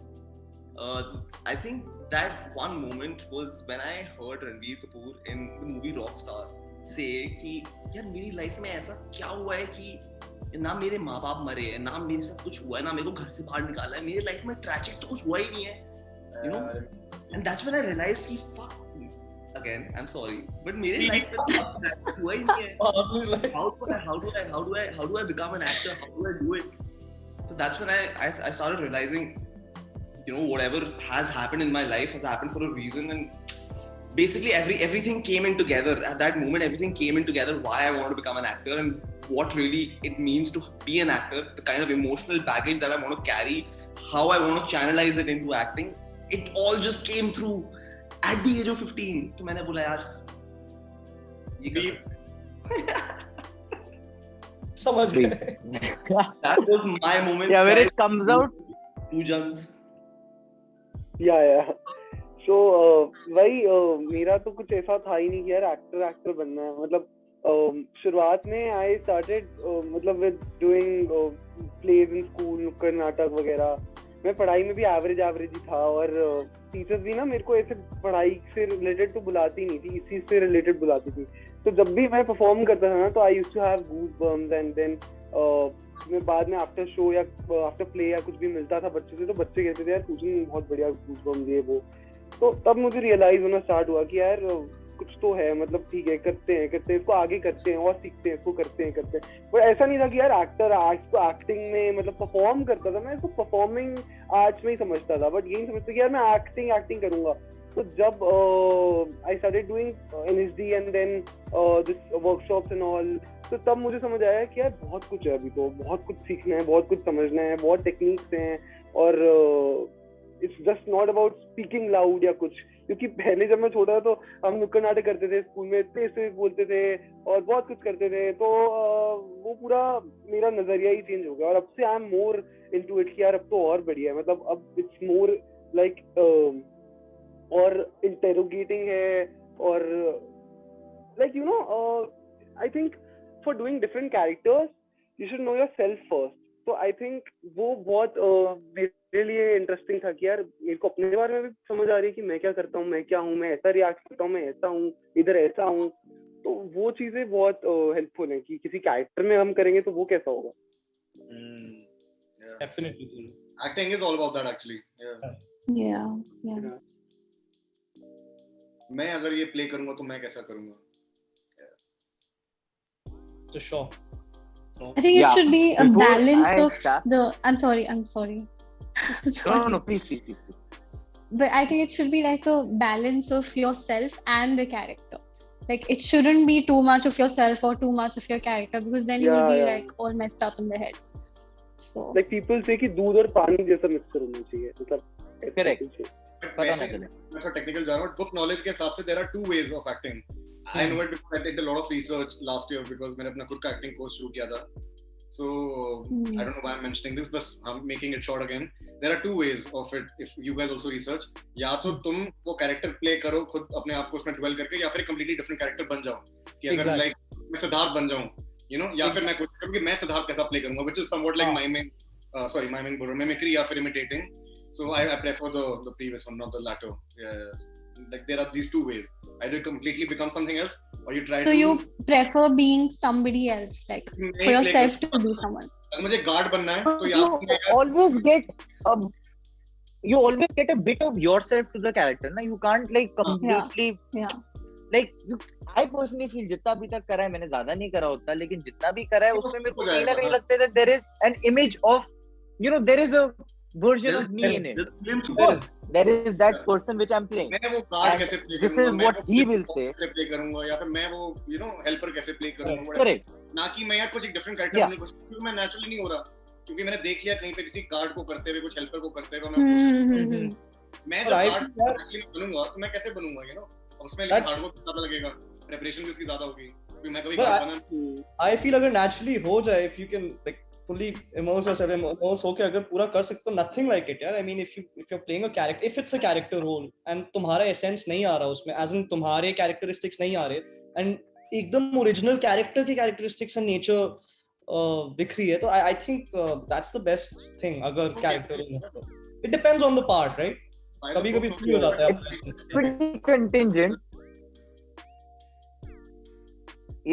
I think that one moment was when I heard Ranbir Kapoor in the movie Rockstar say कि यार मेरी life में ऐसा क्या हुआ है कि ना मेरे माँ बाप मरे हैं, ना मेरे साथ कुछ हुआ है, ना मेरे को घर से बाहर निकाला है, मेरी लाइफ में ट्रैजिक तो कुछ हुआ ही नहीं है, you know? And that's when I realized कि fuck. Again, I'm sorry, but मेरे life में हुआ ही नहीं है. How do I become an actor? How do I do it? So that's when I started realizing, you know, whatever has happened in my life has happened for a reason, and basically everything came in together at that moment. Everything came in together. Why I wanted to become an actor and what really it means to be an actor, the kind of emotional baggage that I want to carry, how I want to channelize it into acting. It all just came through. At the age of 15, तो मैंने बोला यार ये समझ गए. That was my moment. Yeah, where it comes out. Pujans. Yeah. So भाई मेरा तो कुछ ऐसा था ही नहीं कि यार एक्टर बनना है. मतलब शुरुआत में I started मतलब with doing plays in school, नुक्कड़ नाटक वगैरह. मैं पढ़ाई में भी एवरेज ही था और टीचर्स भी ना मेरे को ऐसे पढ़ाई से रिलेटेड तो बुलाती नहीं थी, इसी से रिलेटेड बुलाती थी. तो जब भी मैं परफॉर्म करता था ना तो I used to have goosebumps and then मैं बाद में आफ्टर शो या आफ्टर प्ले या कुछ भी मिलता था बच्चों से तो बच्चे कहते थे यार तुझे बहुत बढ़िया गूज़बम्प्स दिए वो. तो तब मुझे रियलाइज होना स्टार्ट हुआ कि यार कुछ तो है, मतलब ठीक है करते हैं इसको आगे करते हैं और सीखते हैं इसको करते हैं. पर ऐसा नहीं था कि यार एक्टिंग में मतलब परफॉर्म करता था, मैं इसको परफॉर्मिंग आर्ट्स में ही समझता था, बट यही समझता कि यार मैं एक्टिंग करूंगा. तो जब I started doing NSD and then this workshops and all, तो तब मुझे समझ आया कि यार बहुत कुछ है, अभी तो बहुत कुछ सीखना है, बहुत कुछ समझना है, बहुत टेक्निक्स हैं और it's just not about speaking loud या कुछ. क्योंकि पहले जब मैं छोटा था तो हम नुक्कड़ नाटक करते थे स्कूल में, इतने बोलते थे और बहुत कुछ करते थे, तो वो पूरा मेरा नजरिया ही चेंज हो गया. और अब से I am more into it कि यार अब तो और बढ़िया है, मतलब अब इट्स मोर लाइक और इंटेरोगेटिंग है और like you know I think for doing different characters you should know your self first. तो आई थिंक वो बहुत मेरे लिए इंटरेस्टिंग था कि यार मेरे को अपने बारे में भी समझ आ रही है कि मैं क्या करता हूँ, मैं क्या हूँ, मैं ऐसा रिएक्ट करता हूँ, मैं ऐसा हूँ, इधर ऐसा हूँ. तो वो चीजें बहुत हेल्पफुल है कि किसी कैरेक्टर में हम करेंगे तो वो कैसा होगा. Definitely. Acting is all about that actually. Yeah. मैं अगर ये प्ले करूंगा तो मैं कैसा करूंगा? So sure. I think it should be a Before balance I of start- the. I'm sorry. No, please. But I think it should be like a balance of yourself and the character. Like it shouldn't be too much of yourself or too much of your character, because then you will be Yeah. like all messed up in the head. So Like people say कि दूध और पानी जैसा mixture होना चाहिए, मतलब Correct. But पता वैसे ना चले. मैं थोड़ा टेक्निकल जा रहा हूँ. बुक नॉलेज के हिसाब से there are two ways of acting. I know it because I did a lot of research last year because मैंने अपना खुद का acting course शुरू किया था. So I don't know why I'm mentioning this, but I'm making it short again. There are two ways of it. If you guys also research, या तो तुम वो character play करो खुद अपने आप को उसमें dwell करके, या फिर एक completely different character बन जाओ. कि अगर Exactly. like मैं सिद्धार्थ बन जाऊँ, you know, या फिर मैं कोशिश करूँ कि मैं सिद्धार्थ कैसा play करूँगा, which is somewhat like miming, mimicry या फिर imitating. So I prefer the previous one, not the latter. Yeah. Like there are these two ways. Either completely become something else, or you try so to. you prefer being somebody else, like नहीं for play yourself कर- to be someone. अगर मुझे guard बनना है तो या तो You always get a bit of yourself to the character. Na? You can't like completely. Yeah. Like I personally feel जितना अभी तक करा है मैंने ज्यादा नहीं करा होता, लेकिन जितना भी करा है उसमें मेरे को कहीं ना कहीं लगता है that there is an image of, you know, there is a version of me in it. There is that person which I'm playing. मैं वो गार्ड And कैसे प्ले this करूंगा, is मैं what वो he flip will flop say. कैसे play करूंगा, या फिर मैं वो you know हेल्पर कैसे प्ले करूंगा, Correct. ना कि मैं यार कुछ एक डिफरेंट कैरेक्टर Yeah. बनने की कोशिश, क्योंकि मैं नेचुरली नहीं हो रहा, क्योंकि मैंने देख लिया कहीं पे किसी गार्ड को करते हुए, कुछ हेल्पर को करते हुए, मैं मैं और जब I guard feel that- actually बनूंगा तो मैं कैसे बनूंगा, you know, उसमें That's- हार्ड वर्क ज्यादा लगेगा, प्रिपरेशन भी उसकी ज्यादा होगी, क्योंकि मैं कभी But गार्ड बना. I feel अगर naturally हो जाए, if you can like fully immerse yourself, immerse होके अगर पूरा कर सकते हो, nothing like it यार. I mean if you're playing a character, if it's a character role and तुम्हारा essence नहीं आ रहा उसमें, as in तुम्हारे characteristics नहीं आ रहे, and एकदम original character के characteristics and nature दिख रही है, तो I think that's the best thing अगर character role हो. It depends on the part, right? कभी-कभी भी हो जाता है आपका. Pretty contingent.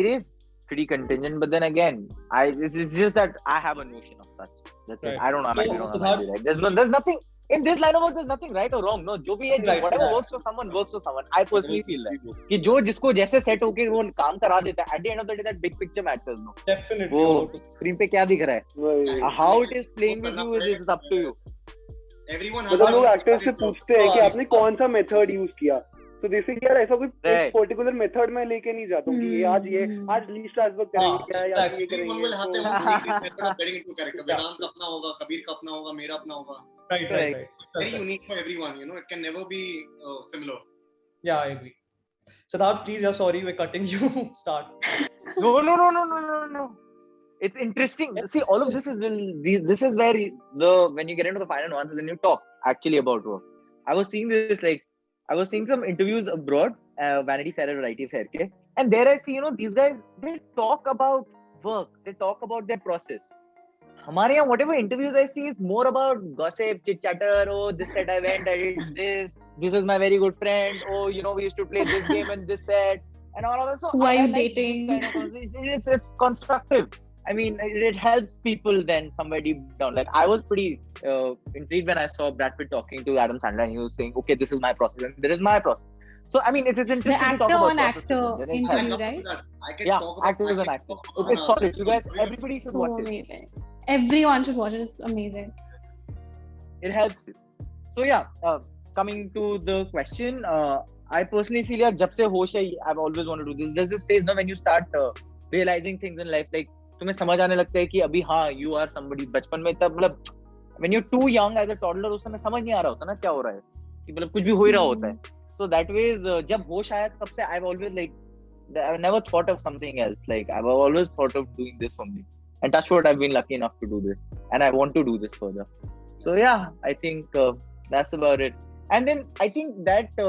It is pretty contingent, but then again, it's just that I have a notion of such. That's Right. it. I don't know. I might be So, wrong. I Siddharth- might be right. There's nothing in this line of work. There's nothing right or wrong. No, जो भी है, Right, whatever yeah. works for someone works for someone. I personally feel that कि जो जिसको जैसे set होके वो काम करा देता है. At the end of the day, that big picture matters. No, Definitely. वो screen पे क्या दिख रहा है? How it is playing with you is up to you. Everyone has मतलब their लोग own एक्टर्स से style of- पूछते हैं कि हाँ, आपने कौन सा मेथड यूज किया, तो जैसे कि यार ऐसा कोई Right. पर्टिकुलर मेथड में लेके नहीं जाता हूँ कि ये आज लीस्ट आज वर्क करेंगे क्या, या आज ये Everyone will have their करेंगे. own secret method of getting into character. वेदांत का अपना होगा, कबीर का अपना होगा, मेरा अपना होगा. Right. Very unique for everyone, you know. It can never be similar. Yeah, I agree. Siddharth, please, yeah, sorry, we're cutting you. Start. No. It's interesting. See, all of this is this is where when you get into the final nuances and you talk actually about work. I was seeing some interviews abroad, Vanity Fair and Variety Fair, okay? And there I see, you know, these guys, they talk about work, they talk about their process. हमारे यहाँ whatever interviews I see is more about gossip, chit chatter. Oh, this set I went, I did this. This is my very good friend. Oh, you know, we used to play this game and this set and all of that. So Who are I you like dating? this kind of conversation. It's constructive. I mean, it helps people then somewhere deep down. Like I was pretty intrigued when I saw Brad Pitt talking to Adam Sandler and he was saying, "Okay, this is my process and this is my process." So I mean, it's interesting to talk actor about on processes. actor Then it interview, helps. I love right? that. I can Yeah, talk about actor is an actor. It's solid. You guys, everybody should So watch it. amazing. Everyone should watch it. It's amazing. It helps you. So yeah, coming to the question, I personally feel that जब से होश है, I've always wanted to do this. There's this phase now when you start realizing things in life, like तुम्हें समझ आने लगता है कि अभी हाँ, you are somebody. बचपन में तब मतलब when you're too young as a toddler, उस समय समझ नहीं आ रहा होता ना क्या हो रहा है, कि मतलब कुछ भी हो ही रहा होता है. So that ways, जब होश आया तब से I've always like, I've never thought of something else. Like I've always thought of doing this only. And touch wood, I've been lucky enough to do this, and I want to do this further. So yeah, I think that's about it. And then I think that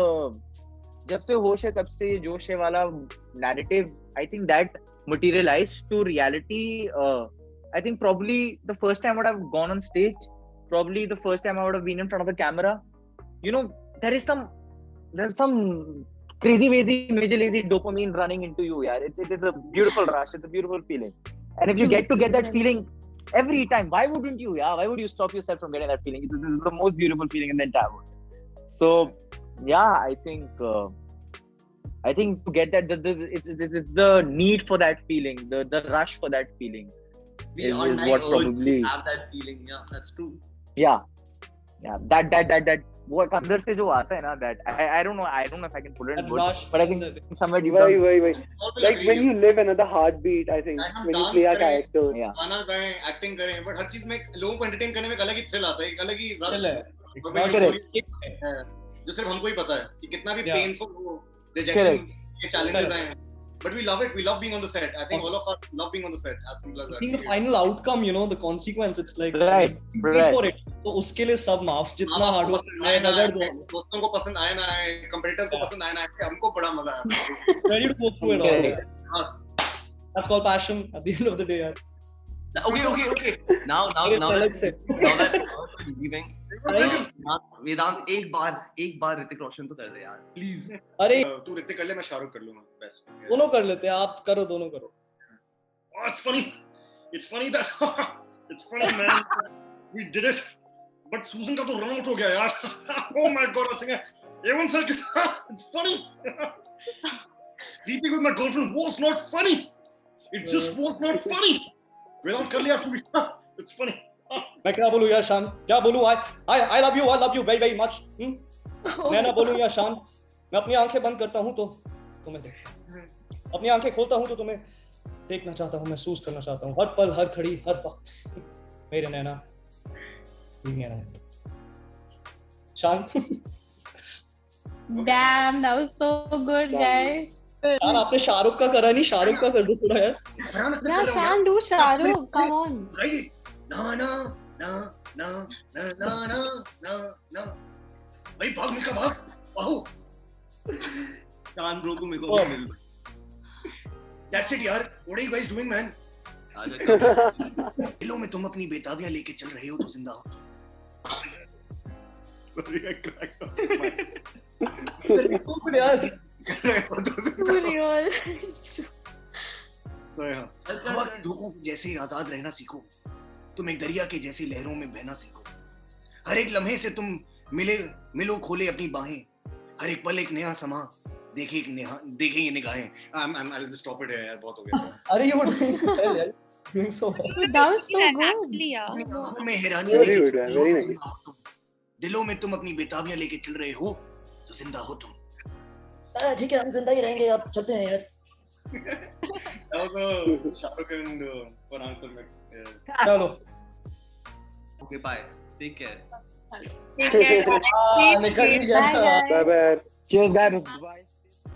जब से होश है तब से ये जोश है वाला narrative, I think that materialized to reality. I think probably the first time I would have gone on stage, probably the first time I would have been in front of the camera. You know, there's some crazy major lazy dopamine running into you. Yeah, it's a beautiful rush. It's a beautiful feeling. And if you get that feeling every time, why wouldn't you? Yeah, why would you stop yourself from getting that feeling? It's the most beautiful feeling in the entire world. So yeah, I think to get that, it's the need for that feeling, the rush for that feeling is what probably have that feeling. Yeah, that's true. Yeah, that वो अंदर से जो आता है ना, that I don't know if I can put it in words, but I think somewhere deep down, वही like when you live another heartbeat, I think when you play a character, गाना गाएं, एक्टिंग करें, but हर चीज में लोगों को entertain करने में एक अलग ही थ्रिल आता है, एक अलग ही रश है जो सिर्फ हमको ही पता है कि कितना भी पेनफुल हो, रिजेक्शन के चैलेंजेस आए हैं, but we love it. We love being on the set. I think all of us love being on the set. As simple as that. Being the final outcome, you know, the consequence. It's like right. for it. तो उसके लिए सब माफ, जितना hard work आए ना आए, दोस्तों को पसंद आए ना आए, कंपटीटर्स को पसंद आए ना आए, हमको बड़ा मजा आया. Ready to go through it all. Yes. That's called passion. At the end of the day, यार. Okay. Now that leaving, वेदांत एक बार ऋतिक रोशन तो कर दे यार, प्लीज. अरे तू ऋतिक कर ले, मैं शाहरुख कर लूंगा. बेस्ट. दोनों कर लेते हैं, आप करो, दोनों करो. Oh, it's funny that it's funny, man. We did it. But Susan का तो run out हो गया यार. Oh my god, I think everyone said it's funny. Sleeping with my girlfriend was not funny. It just was not funny. Without कर लिया तू. It's funny. मैं क्या बोलूं यार शान, क्या बोलूं? I love you very very much. मैं ना बोलूं यार शान, मैं अपनी आंखें बंद करता हूं तो तुम्हें देख, अपनी आंखें खोलता हूं तो तुम्हें देखना चाहता हूं, महसूस करना चाहता हूं, हर पल, हर घड़ी, हर वक्त मेरे नैना, मेरा शान. Damn, that was so good, guys. यार आपने शाहरुख का करा नहीं, शाहरुख का कर दो थोड़ा यार. Yeah, Shan, do Shahrukh, come on. ना भाई, भाग मिलका भाग. वाओ, शान ब्रो को मेरे को मिल. That's it यार. What are you guys doing, man? दिलों में तुम अपनी बेताबियां लेके चल रहे हो तो जिंदा हो. हवा के झोंकों जैसे आजाद रहना सीखो, तुम एक दरिया के जैसे लहरों में बहना सीखो. हर एक लम्हे से तुम मिलो खोले अपनी बाहें, हर एक पल एक नया समा, देखे ये निगाहें. I'll just stop it here यार, बहुत हो गया. अरे you were doing well यार, doing so well. That was so good. आँखों में हैरानी लेके दिलों में तुम अपनी बेताबियां लेके चल रहे हो तो जिंदा हो तुम. ठीक है, हम जिंदा ही रहेंगे, आप चलते हैं यार. That was a Shahrukh and Farhan film mix. चलो. Okay, bye. Take care. निकल गया. bye bye. Cheers guys. Bye.